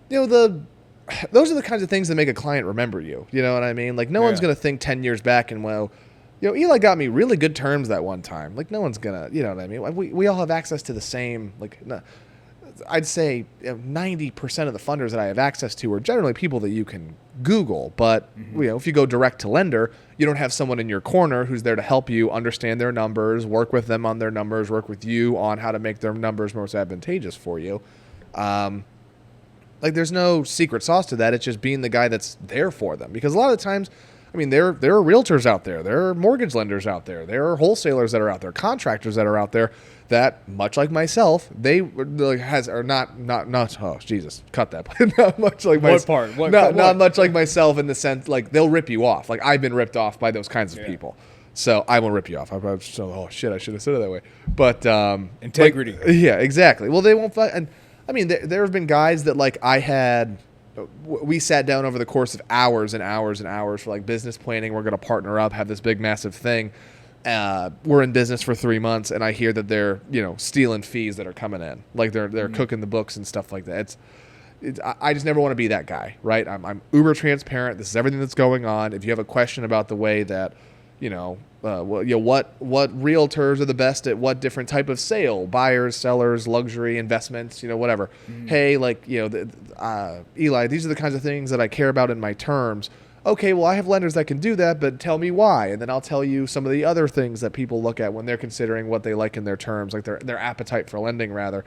you know those are the kinds of things that make a client remember you. You know what I mean? Like no one's going to think 10 years back and you know, Eli got me really good terms that one time. Like, no one's going to, you know what I mean? We all have access to the same, like, no, I'd say 90% of the funders that I have access to are generally people that you can Google. But, you know, if you go direct to lender, you don't have someone in your corner who's there to help you understand their numbers, work with them on their numbers, work with you on how to make their numbers most advantageous for you. Like, there's no secret sauce to that. It's just being the guy that's there for them. Because a lot of the times, I mean, there are realtors out there. There are mortgage lenders out there. There are wholesalers that are out there, contractors that are out there that, much like myself, they are not. Oh, Jesus, cut that. Not much like myself. What part? Not much like myself in the sense like they'll rip you off. Like I've been ripped off by those kinds of people. So I won't rip you off. Oh shit, I should have said it that way. But integrity. Yeah, exactly. Well, they won't. And I mean, there have been guys that like I had. We sat down over the course of hours and hours and hours for like business planning. We're going to partner up, have this big massive thing. We're in business for 3 months, and I hear that they're stealing fees that are coming in, like they're cooking the books and stuff like that. I just never want to be that guy, right? I'm uber transparent. This is everything that's going on. If you have a question about the way that what realtors are the best at what different type of sale, buyers, sellers, luxury, investments, whatever. Hey, Eli, these are the kinds of things that I care about in my terms. Okay, well, I have lenders that can do that, but tell me why. And then I'll tell you some of the other things that people look at when they're considering what they like in their terms, like their appetite for lending, rather.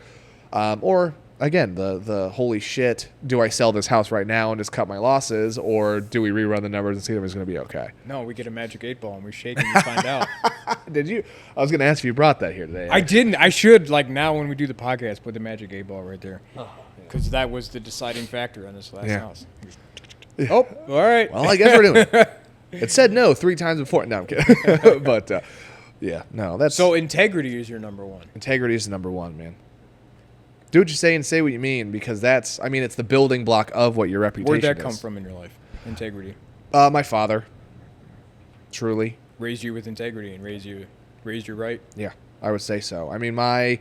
Or again, the holy shit, do I sell this house right now and just cut my losses, or do we rerun the numbers and see if it's going to be okay? No, we get a magic 8 ball and we shake and we find out. Did you? I was going to ask if you brought that here today. I didn't. I should, like, now when we do the podcast, put the magic 8 ball right there. Because that was the deciding factor on this last house. Oh, all right. Well, I guess we're doing it. It said no 3 times before. No, I'm kidding. But, yeah, no, that's... So integrity is your number one. Integrity is the number one, man. Do what you say and say what you mean, because that's, I mean, it's the building block of what your reputation is. Where'd that come from in your life? Integrity. My father. Truly. Raised you with integrity and raised you right? Yeah, I would say so. I mean, my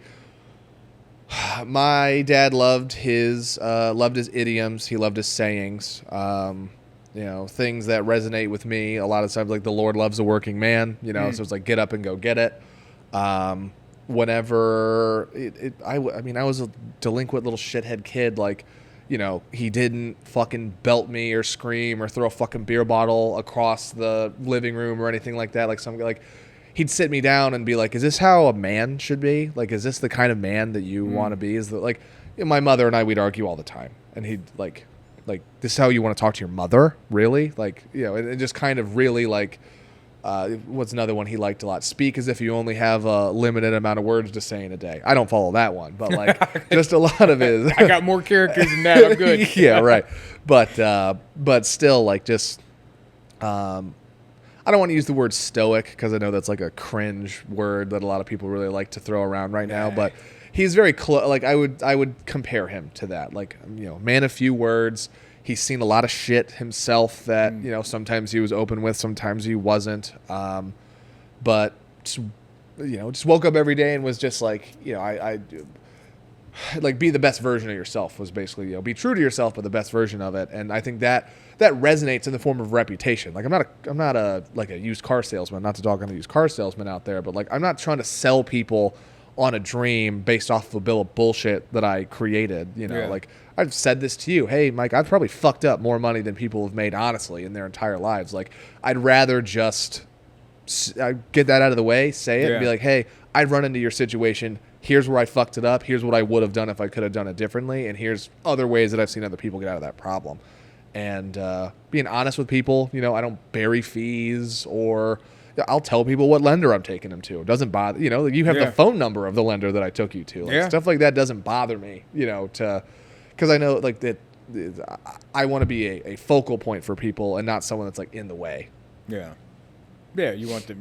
dad loved his idioms. He loved his sayings. You know, things that resonate with me. A lot of times, like, the Lord loves a working man. You know, so it's like, get up and go get it. Whenever I was a delinquent little shithead kid. Like, you know, he didn't fucking belt me or scream or throw a fucking beer bottle across the living room or anything like that. Like he'd sit me down and be like, "Is this how a man should be? Like, is this the kind of man that you want to be?" Is that, like, you know, my mother and I, we'd argue all the time, and he'd like, this is how you want to talk to your mother? Really? Like, you know, and just kind of really like. What's another one he liked a lot? Speak as if you only have a limited amount of words to say in a day. I don't follow that one, but like just a lot of his. I got more characters than that. I'm good. Yeah, right. But still, like, just I don't want to use the word stoic because I know that's like a cringe word that a lot of people really like to throw around right now. But he's very close. Like, I would compare him to that. Like, you know, man of few words. He's seen a lot of shit himself that, you know, sometimes he was open with, sometimes he wasn't. But, just, you know, just woke up every day and was just like, you know, I like, be the best version of yourself was basically, you know, be true to yourself, but the best version of it. And I think that resonates in the form of reputation. Like, I'm not a used car salesman, not to dog on a used car salesman out there, but like, I'm not trying to sell people on a dream based off of a bill of bullshit that I created. You know, like, I've said this to you. Hey, Mike, I've probably fucked up more money than people have made, honestly, in their entire lives. Like, I'd rather just get that out of the way, say it, and be like, hey, I'd run into your situation. Here's where I fucked it up. Here's what I would have done if I could have done it differently. And here's other ways that I've seen other people get out of that problem. And being honest with people, you know, I don't bury fees, or I'll tell people what lender I'm taking them to. It doesn't bother, you know, you have the phone number of the lender that I took you to. Like, stuff like that doesn't bother me, you know, because I know, like, that I want to be a focal point for people and not someone that's, like, in the way. Yeah. Yeah, you want the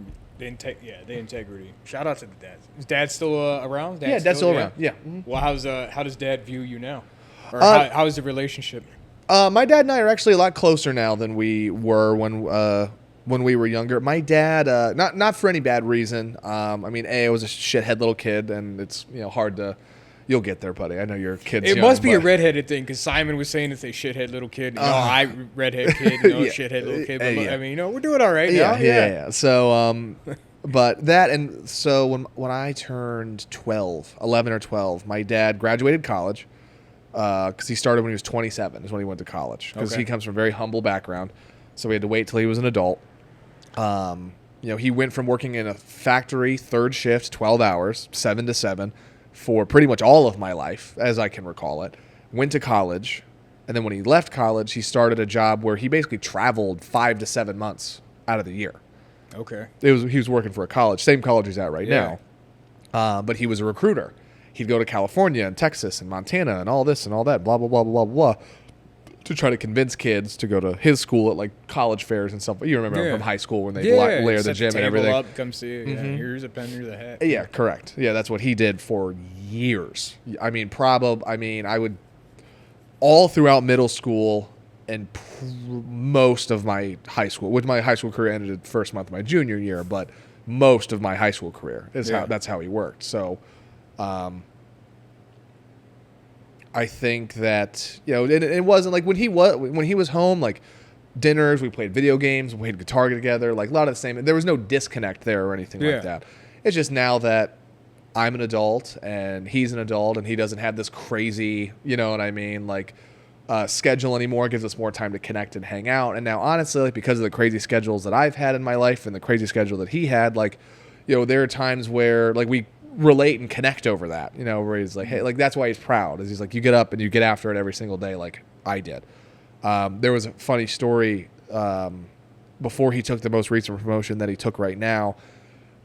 integrity. Shout out to the dad. Is dad still around? Dad's still around. Yeah. Mm-hmm. Well, how does dad view you now? Or how is the relationship? My dad and I are actually a lot closer now than we were when we were younger. My dad, not for any bad reason. I mean, I was a shithead little kid, and it's, you know, hard to. You'll get there, buddy. I know your kid's It young, must be a redheaded thing, because Simon was saying it's a shithead little kid. No, I redhead kid. No, shithead little kid. But I mean, you know, we're doing all right now. Yeah. So, but that, and so when I turned 11 or 12, my dad graduated college because he started when he was 27 is when he went to college, because he comes from a very humble background. So we had to wait till he was an adult. You know, he went from working in a factory, third shift, 12 hours, 7 to 7, for pretty much all of my life, as I can recall it. Went to college, and then when he left college, he started a job where he basically traveled 5 to 7 months out of the year. Okay. He was working for a college, same college he's at right now. But he was a recruiter. He'd go to California and Texas and Montana and all this and all that, blah, blah, blah, blah, blah, blah, to try to convince kids to go to his school at, like, college fairs and stuff. You remember from high school when they layer the gym and everything. Up, come see it. Yeah, here's a pen, here's a hat. Yeah, correct. Yeah, that's what he did for years. I mean, I would, all throughout middle school and most of my high school, with my high school career ended the first month of my junior year, but most of my high school career that's how he worked. So, I think that, you know, it wasn't like when he was home, like, dinners, we played video games, we played guitar together, like, a lot of the same. There was no disconnect there or anything like that. It's just now that I'm an adult and he's an adult and he doesn't have this crazy, you know what I mean, like, schedule anymore. It gives us more time to connect and hang out. And now, honestly, like, because of the crazy schedules that I've had in my life and the crazy schedule that he had, like, you know, there are times where, like, relate and connect over that, you know, where he's like, hey, like that's why he's proud, is he's like, you get up and you get after it every single day like I did. There was a funny story before he took the most recent promotion that he took right now.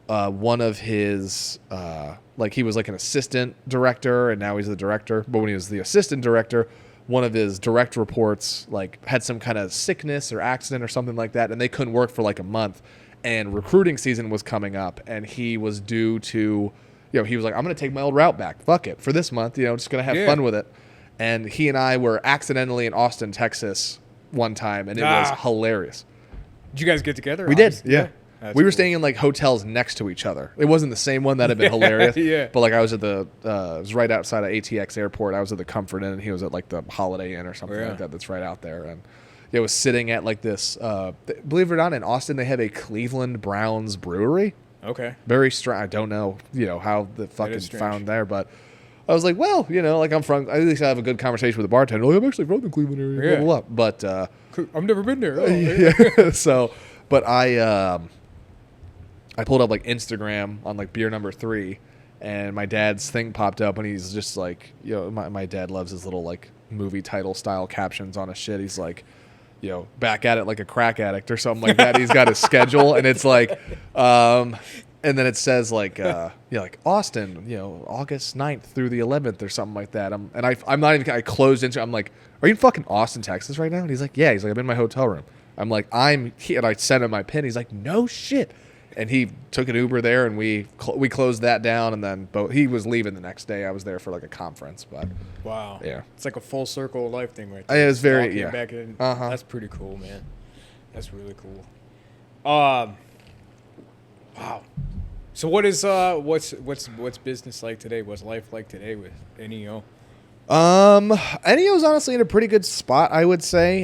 One of his, like he was like an assistant director and now he's the director. But when he was the assistant director, one of his direct reports like had some kind of sickness or accident or something like that. And they couldn't work for like a month, and recruiting season was coming up and he was due to, you know, he was like, I'm going to take my old route back. Fuck it. For this month, you know, just going to have fun with it. And he and I were accidentally in Austin, Texas one time, and it was hilarious. Did you guys get together? We did, yeah. We were cool. staying in like hotels next to each other. It wasn't the same one. That'd have been hilarious. Yeah. But like I was at the, it was right outside of ATX Airport. I was at the Comfort Inn and he was at like the Holiday Inn or something like that that's right out there. And it was sitting at like this, believe it or not, in Austin, they have a Cleveland Browns brewery. Okay. Very strange. I don't know, you know, how the fucking is strange. found there, but I was like, well, you know, like I'm from, at least I have a good conversation with the bartender. Oh, I'm actually from the Cleveland area. Yeah. Blah, blah, blah. But, I've never been there. Oh, yeah. So, but I pulled up like Instagram on like beer number 3, and my dad's thing popped up, and he's just like, you know, my dad loves his little like movie title style captions on his shit. He's like, you know, back at it like a crack addict or something like that. He's got his schedule, and it's like, and then it says like, like Austin, you know, August 9th through the 11th or something like that. I'm not even, I closed into, I'm like, are you in fucking Austin, Texas right now? And he's like, yeah. He's like, I'm in my hotel room. I'm like, I'm here. And I sent him my pin. He's like, no shit. And he took an Uber there, and we closed that down. And then he was leaving the next day. I was there for like a conference, but wow. yeah, It's like a full circle life thing right there. it was very, Walking yeah. Back in. Uh-huh. That's pretty cool, man. That's really cool. Wow. So what is what's business like today? What's life like today with NEO? NEO's honestly in a pretty good spot, I would say.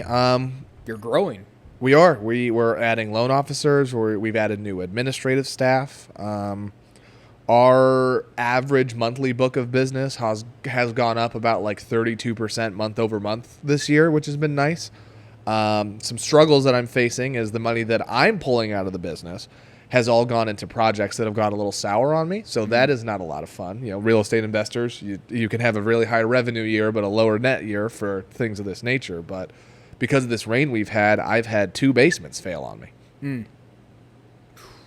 You're growing. We are. We're adding loan officers. We've added new administrative staff. Our average monthly book of business has gone up about like 32% month over month this year, which has been nice. Some struggles that I'm facing is the money that I'm pulling out of the business has all gone into projects that have gone a little sour on me. So that is not a lot of fun. You know, real estate investors, you can have a really high revenue year, but a lower net year for things of this nature. But because of this rain we've had, I've had 2 basements fail on me.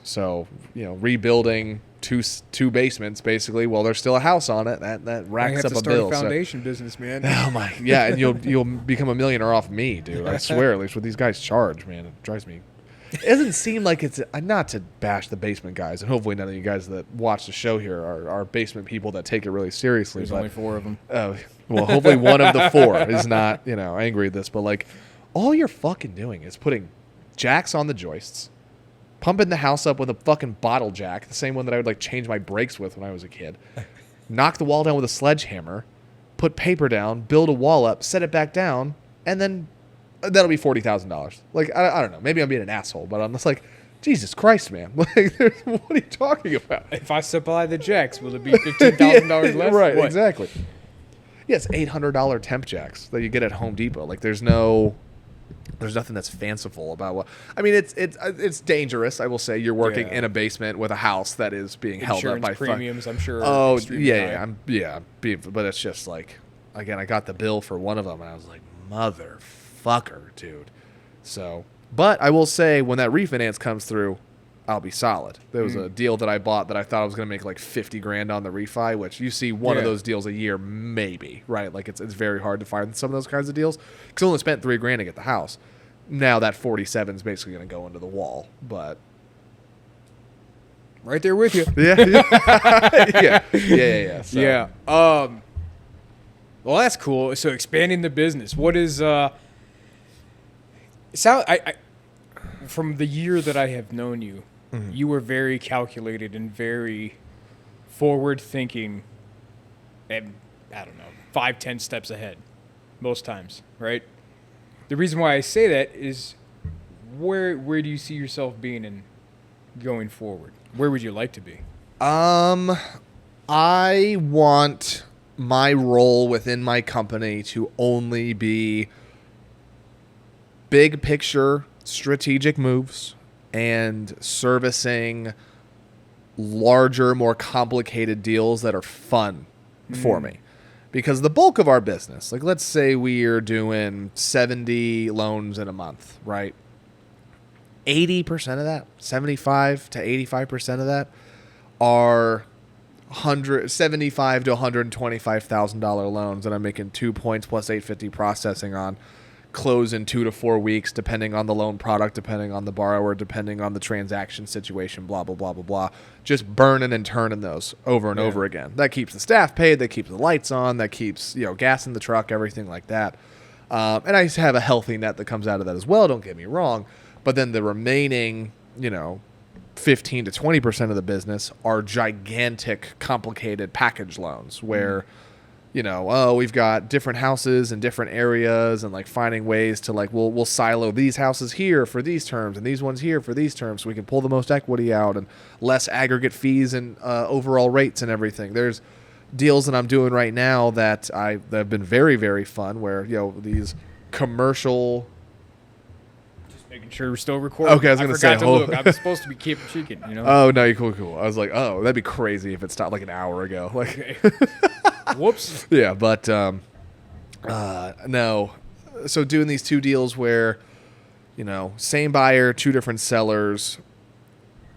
So, you know, rebuilding two basements basically. Well, there's still a house on it. That racks up a bill. You have to start a foundation business, man. Oh my, yeah, and you'll become a millionaire off me, dude. I swear. At least what these guys charge, man, it drives me. It doesn't seem like it's not to bash the basement guys, and hopefully none of you guys that watch the show here are basement people that take it really seriously. There's but, only 4 of them. well, hopefully one of the 4 is not, you know, angry at this, but like all you're fucking doing is putting jacks on the joists, pumping the house up with a fucking bottle jack, the same one that I would like change my brakes with when I was a kid, knock the wall down with a sledgehammer, put paper down, build a wall up, set it back down, and then that'll be $40,000. Like, I don't know. Maybe I'm being an asshole, but I'm just like, Jesus Christ, man. Like, what are you talking about? If I supply the jacks, will it be $15,000 less? Right, What? exactly. Yeah, it's $800 temp jacks that you get at Home Depot. Like, there's nothing that's fanciful about what. I mean, it's dangerous. I will say you're working in a basement with a house that is being held up by premiums. I'm sure. Oh extremely yeah, high. but it's just like, again, I got the bill for one of them, and I was like, motherfucker, dude. So, but I will say when that refinance comes through, I'll be solid. There was a deal that I bought that I thought I was going to make like $50,000 on the refi, which you see one of those deals a year, maybe, right? Like it's very hard to find some of those kinds of deals because I only spent $3,000 to get the house. Now that 47 is basically going to go into the wall, but Right there with you. yeah. So. Yeah. Well, that's cool. So expanding the business. What is from the year that I have known you, you were very calculated and very forward thinking, and I don't know, 5-10 steps ahead most times, right? The reason why I say that is where do you see yourself being in going forward? Where would you like to be? I want my role within my company to only be big picture strategic moves and servicing larger, more complicated deals that are fun for me. Because the bulk of our business, like let's say we are doing 70 loans in a month, right? 80% of that, 75 to 85% of that are $175 to $125,000 loans that I'm making 2 points plus 850 processing on, close in 2 to 4 weeks, depending on the loan product, depending on the borrower, depending on the transaction situation, blah, blah, blah, blah, blah. Just burning and turning those over and over again. That keeps the staff paid. That keeps the lights on. That keeps, gas in the truck, everything like that. And I have a healthy net that comes out of that as well. Don't get me wrong. But then the remaining, 15 to 20% of the business are gigantic, complicated package loans where, we've got different houses in different areas and like finding ways to like, we'll silo these houses here for these terms and these ones here for these terms so we can pull the most equity out and less aggregate fees and overall rates and everything. There's deals that I'm doing right now that have been very, very fun where, these commercial. Making sure we're still recording. Okay, I was going to say. I forgot to look. I was supposed to be keeping chicken, Oh, no, you're cool. I was like, oh, that'd be crazy if it stopped like an hour ago. Like, Okay. Whoops. yeah, but no. So doing these two deals where, same buyer, two different sellers,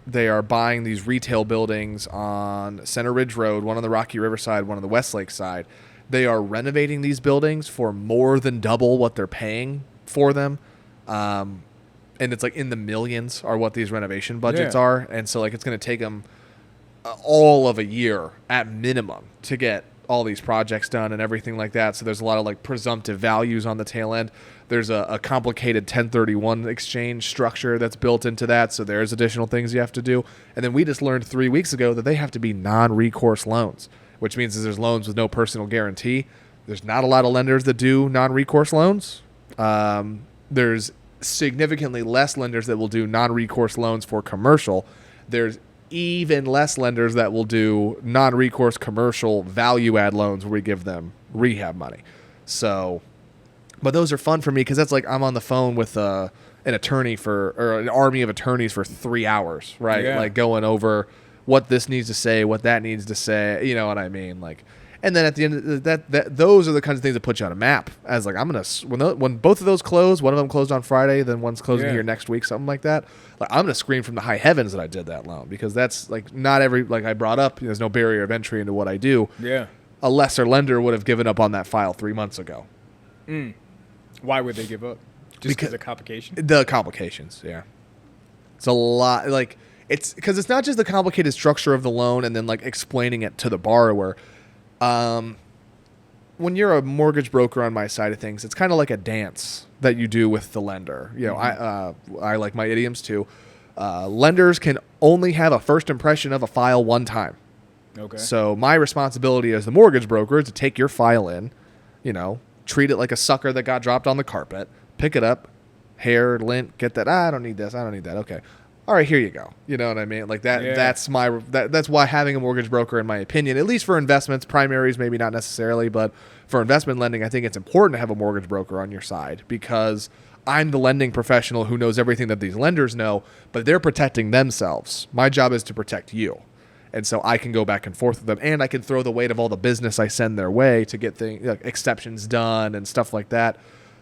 they are buying these retail buildings on Center Ridge Road, one on the Rocky River side, one on the Westlake side. They are renovating these buildings for more than double what they're paying for them. And it's like in the millions are what these renovation budgets are. And so like it's going to take them all of a year at minimum to get all these projects done and everything like that. So there's a lot of like presumptive values on the tail end. There's a complicated 1031 exchange structure that's built into that. So there's additional things you have to do. And then we just learned 3 weeks ago that they have to be non-recourse loans, which means that there's loans with no personal guarantee. There's not a lot of lenders that do non-recourse loans. There's significantly less lenders that will do non-recourse loans for commercial. There's even less lenders that will do non-recourse commercial value-add loans where we give them rehab money. So, but those are fun for me because that's like I'm on the phone with an attorney or an army of attorneys for 3 hours, right? Yeah. Like going over what this needs to say, what that needs to say, you know what I mean? Like, and then at the end of that those are the kinds of things that put you on a map. As like I'm gonna when both of those close, one of them closed on Friday, then one's closing here next week, something like that. Like I'm gonna scream from the high heavens that I did that loan because that's like not every like I brought up. There's no barrier of entry into what I do. Yeah. A lesser lender would have given up on that file 3 months ago. Why would they give up? Just because of complication? The complications, yeah. It's a lot. Like it's because it's not just the complicated structure of the loan and then like explaining it to the borrower. When you're a mortgage broker on my side of things, it's kind of like a dance that you do with the lender. I like my idioms too. Lenders can only have a first impression of a file one time. Okay. So my responsibility as the mortgage broker is to take your file in, treat it like a sucker that got dropped on the carpet, pick it up, hair, lint, get that. I don't need this. I don't need that. Okay. All right, here you go. You know what I mean? Like that. Yeah. That's why having a mortgage broker, in my opinion, at least for investments, primaries maybe not necessarily, but for investment lending, I think it's important to have a mortgage broker on your side because I'm the lending professional who knows everything that these lenders know, but they're protecting themselves. My job is to protect you, and so I can go back and forth with them, and I can throw the weight of all the business I send their way to get things like exceptions done and stuff like that.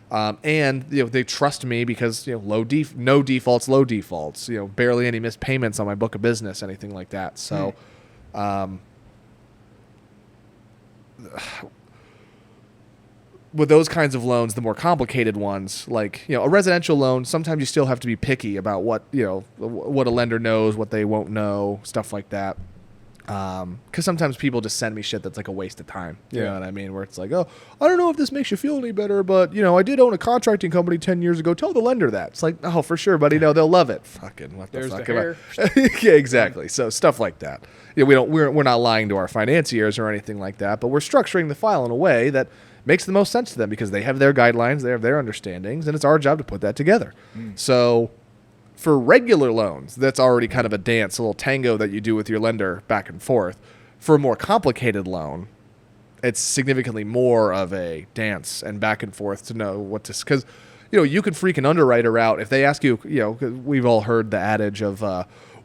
And they trust me because no defaults, low defaults, barely any missed payments on my book of business, anything like that. So, with those kinds of loans, the more complicated ones, like a residential loan, sometimes you still have to be picky about what a lender knows, what they won't know, stuff like that. Because sometimes people just send me shit that's like a waste of time. You know what I mean? Where it's like, oh, I don't know if this makes you feel any better, but I did own a contracting company 10 years ago. Tell the lender that. It's like, oh, for sure, buddy. No, they'll love it. Fucking what the There's fuck? The hair. Yeah, exactly. So stuff like that. We're not lying to our financiers or anything like that, but we're structuring the file in a way that makes the most sense to them because they have their guidelines, they have their understandings, and it's our job to put that together. So for regular loans, that's already kind of a dance, a little tango that you do with your lender back and forth. For a more complicated loan, it's significantly more of a dance and back and forth to know what to... Because, you can freak an underwriter out if they ask you, 'cause we've all heard the adage of,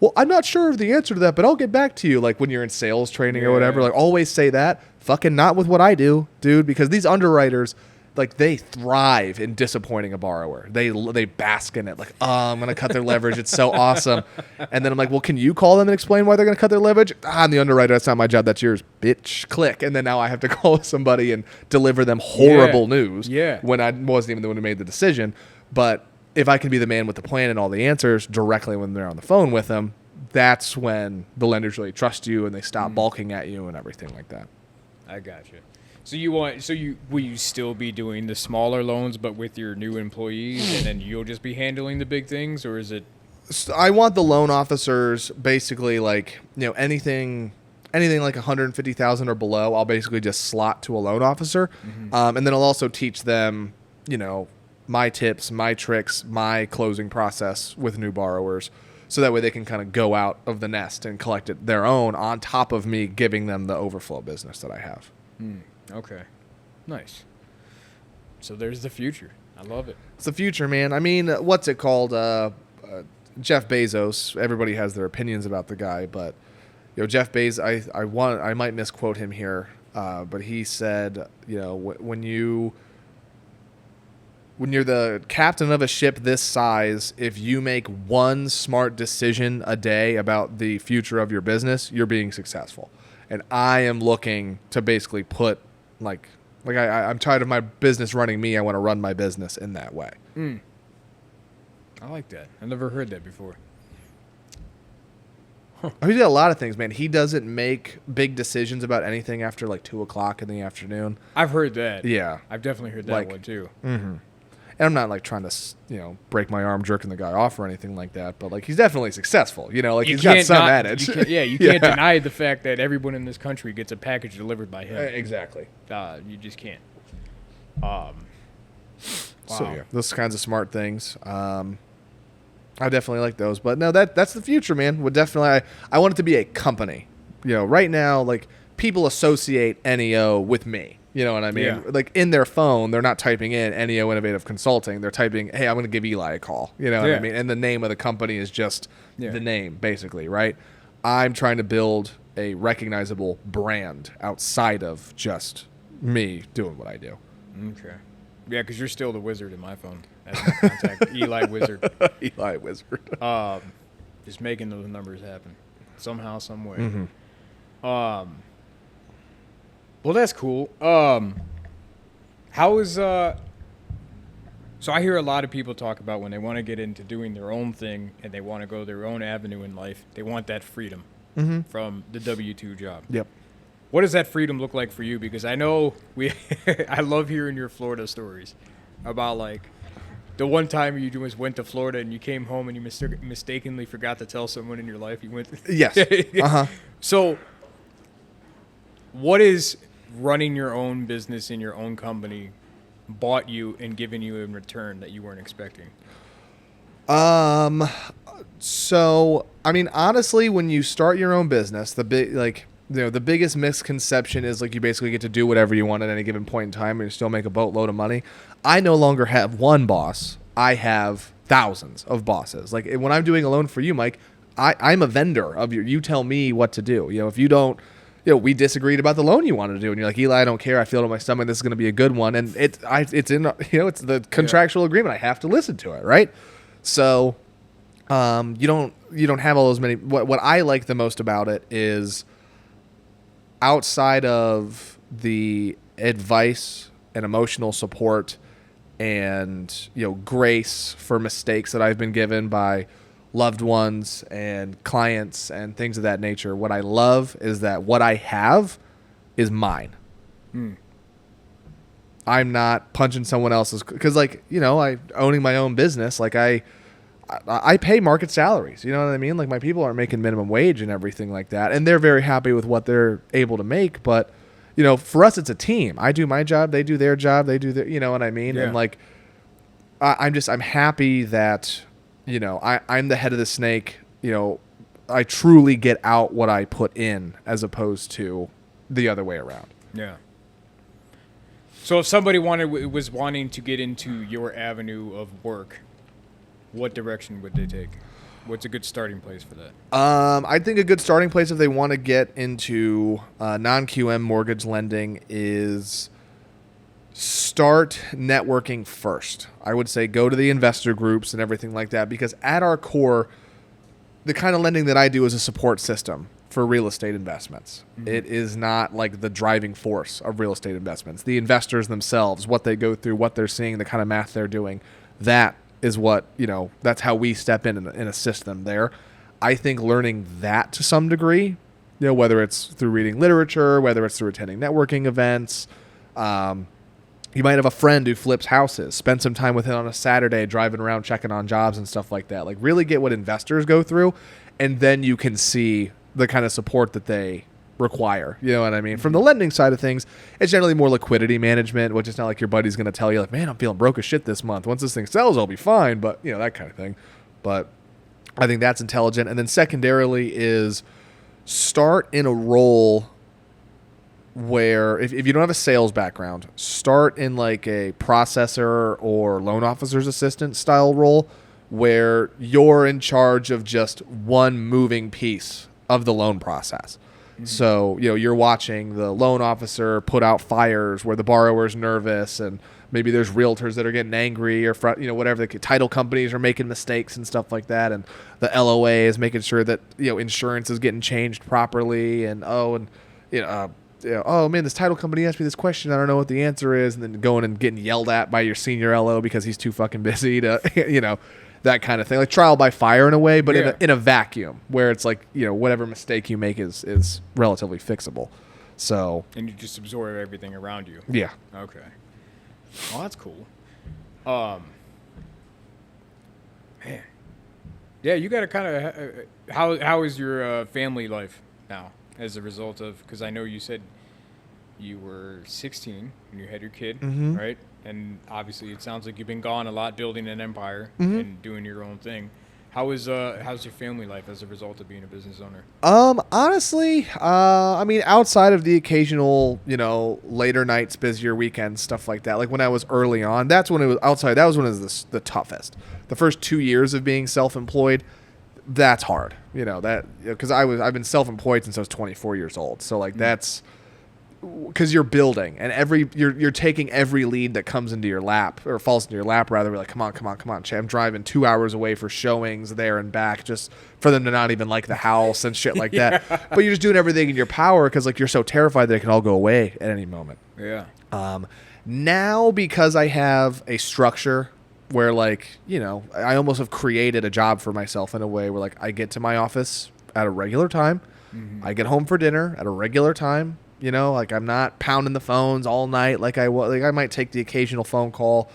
well, I'm not sure of the answer to that, but I'll get back to you. Like when you're in sales training or whatever, Yeah. like always say that. Fucking not with what I do, dude, because these underwriters, like they thrive in disappointing a borrower. They bask in it. Like, oh, I'm gonna cut their leverage. It's so awesome. And then I'm like, well, can you call them and explain why they're gonna cut their leverage? I'm the underwriter. That's not my job. That's yours, bitch. Click. And then now I have to call somebody and deliver them horrible news. Yeah. When I wasn't even the one who made the decision. But if I can be the man with the plan and all the answers directly when they're on the phone with them, that's when the lenders really trust you and they stop balking at you and everything like that. I got you. So will you still be doing the smaller loans, but with your new employees, and then you'll just be handling the big things, or is it? So I want the loan officers basically like, anything like 150,000 or below, I'll basically just slot to a loan officer. And then I'll also teach them, my tips, my tricks, my closing process with new borrowers. So that way they can kind of go out of the nest and collect it their own on top of me giving them the overflow business that I have. Okay. Nice. So there's the future. I love it. It's the future, man. I mean, what's it called? Jeff Bezos. Everybody has their opinions about the guy, but Jeff Bezos. I might misquote him here, but he said, when you're the captain of a ship this size, if you make one smart decision a day about the future of your business, you're being successful. And I am looking to basically put I'm tired of my business running me. I want to run my business in that way. I like that. I never heard that before. He did a lot of things, man. He doesn't make big decisions about anything after like 2:00 in the afternoon. I've heard that. Yeah. I've definitely heard that one too. And I'm not like trying to, break my arm jerking the guy off or anything like that. But like he's definitely successful. He's got some adage. You can't deny the fact that everyone in this country gets a package delivered by him. Exactly. You just can't. Wow. So yeah, those kinds of smart things. I definitely like those. But no, that's the future, man. I want it to be a company. Right now, like people associate NEO with me. You know what I mean? Yeah. Like in their phone, they're not typing in NEO Innovative Consulting. They're typing, hey, I'm going to give Eli a call. You know what I mean? And the name of the company is just the name, basically, right? I'm trying to build a recognizable brand outside of just me doing what I do. Okay. Yeah, because you're still the wizard in my phone. As my contact, Eli Wizard. Eli Wizard. Just making those numbers happen somehow, some way. Well, that's cool. How is so I hear a lot of people talk about when they want to get into doing their own thing and they want to go their own avenue in life, they want that freedom from the W-2 job. Yep. What does that freedom look like for you? Because I know I love hearing your Florida stories about like the one time you just went to Florida and you came home and you mistakenly forgot to tell someone in your life you went. Yes. So what is running your own business in your own company bought you and given you in return that you weren't expecting? So I mean, honestly, when you start your own business, the biggest misconception is like you basically get to do whatever you want at any given point in time and you still make a boatload of money. I no longer have one boss. I have thousands of bosses. Like when I'm doing a loan for you, Mike, I'm a vendor of you tell me what to do. If you don't, we disagreed about the loan you wanted to do, and you're like, Eli, I don't care. I feel it in my stomach. This is going to be a good one, and it's in it's the contractual agreement. I have to listen to it, right? So, you don't have all those many. What I like the most about it is outside of the advice and emotional support and grace for mistakes that I've been given by loved ones and clients and things of that nature. What I love is that what I have is mine. I'm not punching someone else's, because I owning my own business, like I pay market salaries. You know what I mean? Like my people aren't making minimum wage and everything like that, and they're very happy with what they're able to make. But for us, it's a team. I do my job, they do their job, they do their, you know what I mean? Yeah. And like I'm happy that I'm the head of the snake. I truly get out what I put in as opposed to the other way around. Yeah. So if somebody was wanting to get into your avenue of work, what direction would they take? What's a good starting place for that? I think a good starting place if they want to get into non-QM mortgage lending is start networking first. I would say go to the investor groups and everything like that, because at our core, the kind of lending that I do is a support system for real estate investments. Mm-hmm. It is not like the driving force of real estate investments. The investors themselves, what they go through, what they're seeing, the kind of math they're doing, that is what, that's how we step in and assist them there. I think learning that to some degree, whether it's through reading literature, whether it's through attending networking events, you might have a friend who flips houses. Spend some time with him on a Saturday, driving around, checking on jobs and stuff like that. Like really get what investors go through, and then you can see the kind of support that they require. You know what I mean? From the lending side of things, it's generally more liquidity management, which is not like your buddy's going to tell you like, man, I'm feeling broke as shit this month. Once this thing sells, I'll be fine. But, that kind of thing. But I think that's intelligent. And then secondarily is start in a role where if you don't have a sales background, start in like a processor or loan officer's assistant style role where you're in charge of just one moving piece of the loan process. Mm-hmm. So, you're watching the loan officer put out fires where the borrower's nervous, and maybe there's realtors that are getting angry or, whatever. The title companies are making mistakes and stuff like that. And the LOA is making sure that, insurance is getting changed properly. And, oh man, this title company asked me this question. I don't know what the answer is. And then going and getting yelled at by your senior LO because he's too fucking busy to, that kind of thing. Like trial by fire in a way, but in a vacuum where it's like, whatever mistake you make is relatively fixable. So. And you just absorb everything around you. Yeah. Okay. Well, that's cool. Man. Yeah, you got to kind of, how is your family life now? As a result of, because I know you said you were 16 when you had your kid, mm-hmm. right? And obviously it sounds like you've been gone a lot, building an empire mm-hmm. and doing your own thing. How's your family life as a result of being a business owner? Honestly, outside of the occasional, later nights, busier weekends, stuff like that. Like when I was early on, that's when it was outside. That was when it was the toughest. The first 2 years of being self-employed, that's hard, because I've been self-employed since I was 24 years old. So like that's because you're building and you're taking every lead that comes into your lap or falls into your lap rather. We're like, come on. I'm driving 2 hours away for showings there and back just for them to not even like the house and shit like that. Yeah. But you're just doing everything in your power because like you're so terrified that it can all go away at any moment. Yeah. Now because I have a structure where like, I almost have created a job for myself in a way where like I get to my office at a regular time. Mm-hmm. I get home for dinner at a regular time. Like I'm not pounding the phones all night like I might take the occasional phone call,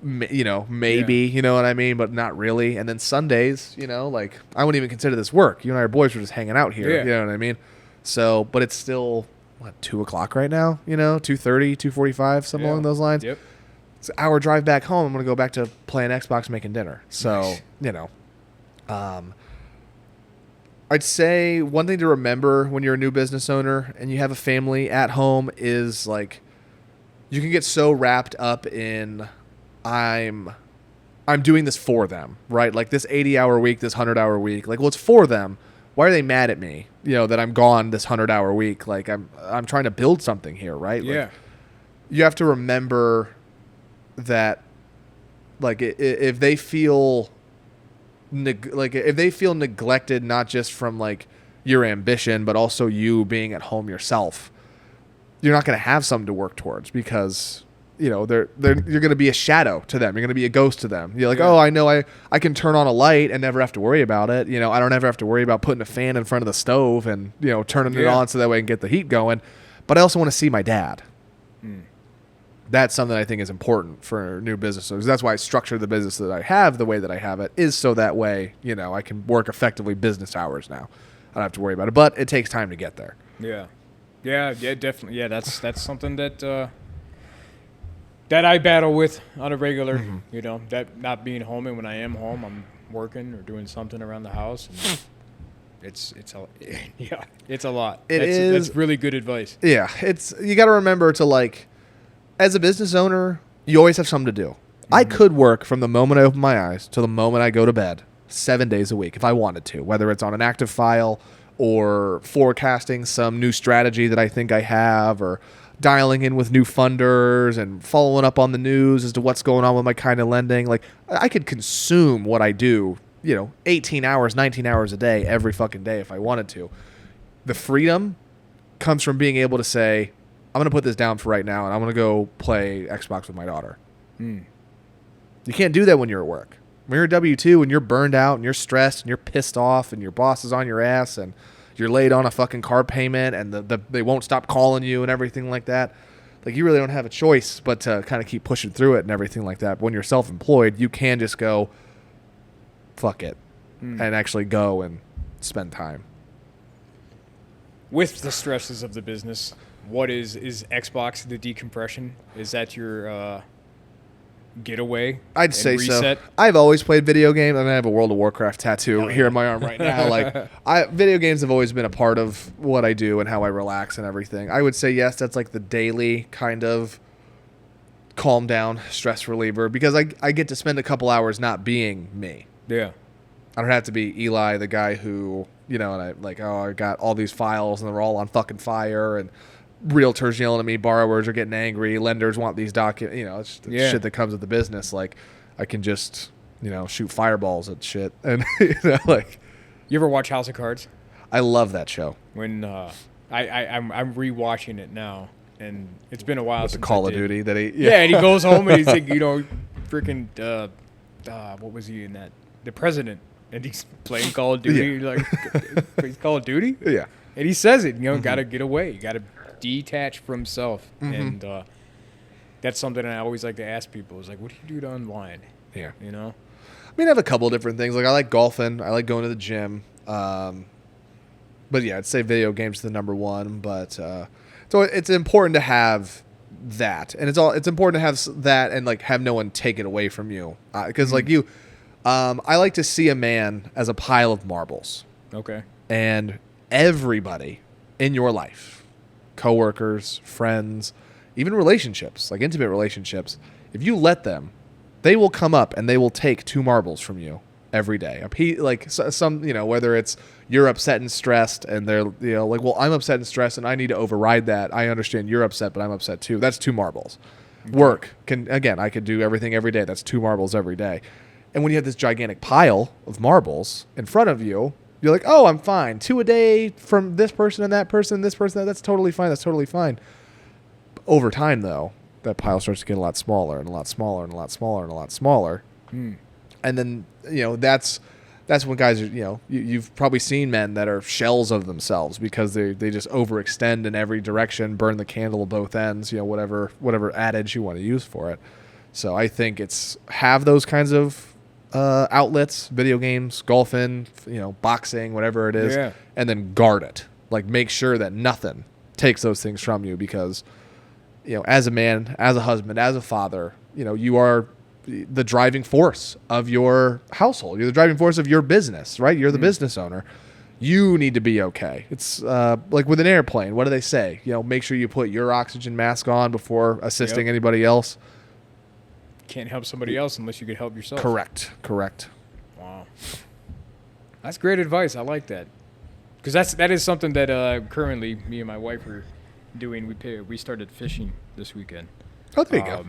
maybe, yeah. You know what I mean? But not really. And then Sundays, like I wouldn't even consider this work. You and our boys were just hanging out here. Yeah. You know what I mean? So, but it's still, 2 o'clock right now? 2:30, 2:45, something along those lines. Yep. It's an hour drive back home. I'm going to go back to playing Xbox, making dinner. So, I'd say one thing to remember when you're a new business owner and you have a family at home is like you can get so wrapped up in I'm doing this for them, right? Like this 80-hour week, this 100-hour week. Like, well, it's for them. Why are they mad at me? That I'm gone this 100-hour week. Like I'm trying to build something here, right? Yeah. Like, you have to remember that like if they feel neglected, not just from like your ambition but also you being at home yourself, you're not going to have something to work towards because you're going to be a shadow to them. You're going to be a ghost to them. You're like, oh, I know I can turn on a light and never have to worry about it. I don't ever have to worry about putting a fan in front of the stove and turning it on so that way I can get the heat going, but I also want to see my dad. That's something I think is important for new business owners. That's why I structure the business that I have the way that I have it, is so that way, I can work effectively business hours now. I don't have to worry about it, but it takes time to get there. Yeah. Yeah, definitely. Yeah, that's something that I battle with on a regular, mm-hmm. That not being home, and when I am home, I'm working or doing something around the house. And it's a lot. That's really good advice. Yeah, you got to remember to like, as a business owner, you always have something to do. Mm-hmm. I could work from the moment I open my eyes to the moment I go to bed 7 days a week if I wanted to, whether it's on an active file or forecasting some new strategy that I think I have, or dialing in with new funders and following up on the news as to what's going on with my kind of lending. Like, I could consume what I do, 18 hours, 19 hours a day, every fucking day if I wanted to. The freedom comes from being able to say, I'm going to put this down for right now and I'm going to go play Xbox with my daughter. You can't do that when you're at work. When you're a W-2 and you're burned out and you're stressed and you're pissed off and your boss is on your ass and you're late on a fucking car payment and they won't stop calling you and everything like that. Like, you really don't have a choice but to kind of keep pushing through it and everything like that. But when you're self-employed, you can just go, fuck it, and actually go and spend time. With the stresses of the business, what is Xbox the decompression? Is that your getaway? I'd say reset? so. I've always played video games. I have a World of Warcraft tattoo here on my arm right now. Video games have always been a part of what I do and how I relax and everything. I would say yes, that's like the daily kind of calm down stress reliever, because I get to spend a couple hours not being me. Yeah. I don't have to be Eli, the guy who, and I got all these files and they're all on fucking fire, and realtors yelling at me, borrowers are getting angry, lenders want these documents, it's shit that comes with the business. Like, I can just, shoot fireballs at shit. And, You ever watch House of Cards? I love that show. When I'm rewatching it now, and it's been a while With since the Call I of did. Duty that he... Yeah, and he goes home and he's like, freaking, what was he in that? The president. And he's playing Call of Duty. Like, he's Call of Duty? Yeah. And he says it, got to get away. You got to detach from self. And that's something I always like to ask people is like, what do you do to unwind? Yeah. I mean, I have a couple different things. Like, I like golfing. I like going to the gym. But yeah, I'd say video games is the number one. But so it's important to have that, and it's important to have that and like have no one take it away from you. Because I like to see a man as a pile of marbles. Okay. And everybody in your life, coworkers, friends, even relationships, like intimate relationships, if you let them, they will come up and they will take 2 marbles from you every day. Whether it's you're upset and stressed and they're, well, I'm upset and stressed and I need to override that. I understand you're upset, but I'm upset too. That's 2 marbles. Okay. Work I could do everything every day. That's 2 marbles every day. And when you have this gigantic pile of marbles in front of you, you're like, oh, I'm fine. 2 a day from this person and that person, this person, that's totally fine. That's totally fine. Over time, though, that pile starts to get a lot smaller and a lot smaller and a lot smaller and a lot smaller. And then, that's when guys are, you've probably seen men that are shells of themselves because they just overextend in every direction, burn the candle at both ends, whatever adage you want to use for it. So I think it's have those kinds of outlets, video games, golfing, boxing, whatever it is, and then guard it. Like, make sure that nothing takes those things from you, because, as a man, as a husband, as a father, you are the driving force of your household. You're the driving force of your business, right? You're the business owner. You need to be okay. It's like with an airplane. What do they say? Make sure you put your oxygen mask on before assisting anybody else. Can't help somebody else unless you could help yourself. Correct. Wow. That's great advice. I like that. Because that is something that currently me and my wife are doing. We started fishing this weekend. Oh, there you go.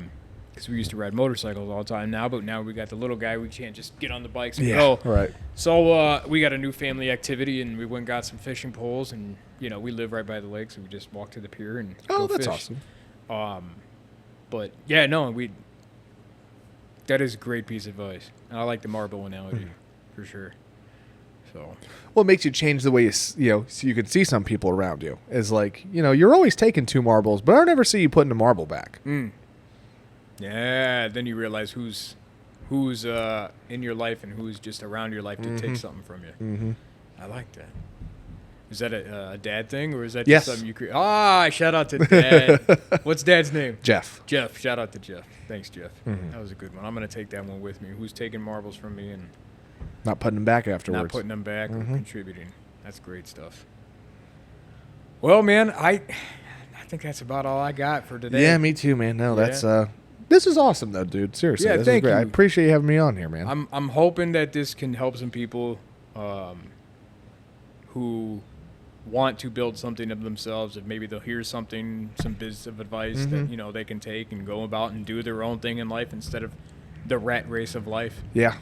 Because we used to ride motorcycles all the time but now we got the little guy. We can't just get on the bikes and Yeah, go. right. So we got a new family activity, and we went and got some fishing poles, and we live right by the lake, so we just walk to the pier and go that's fish. awesome. But yeah, no, that is a great piece of advice. And I like the marble analogy for sure. So, what makes you change the way so you can see some people around you is like, you're always taking 2 marbles, but I don't ever see you putting a marble back. Yeah, then you realize who's in your life and who's just around your life to take something from you. I like that. Is that a dad thing, or is that just something you create? Shout out to Dad. What's Dad's name? Jeff. Jeff. Shout out to Jeff. Thanks, Jeff. That was a good one. I'm going to take that one with me. Who's taking marbles from me and not putting them back afterwards. not putting them back or contributing. That's great stuff. Well, man, I think that's about all I got for today. Yeah, me too, man. No, that's This is awesome, though, dude. Seriously, Yeah, this is thank great. I you. appreciate you having me on here, man. I'm hoping that this can help some people who want to build something of themselves. If maybe they'll hear something, some business of advice that they can take and go about and do their own thing in life instead of the rat race of life. Yeah,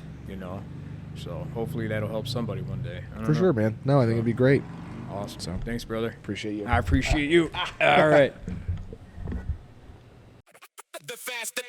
So hopefully that'll help somebody one day. I don't for know. sure, man. No, I think it'd be great. Awesome. So- Thanks, brother. Appreciate you. I appreciate you. All right. The fast,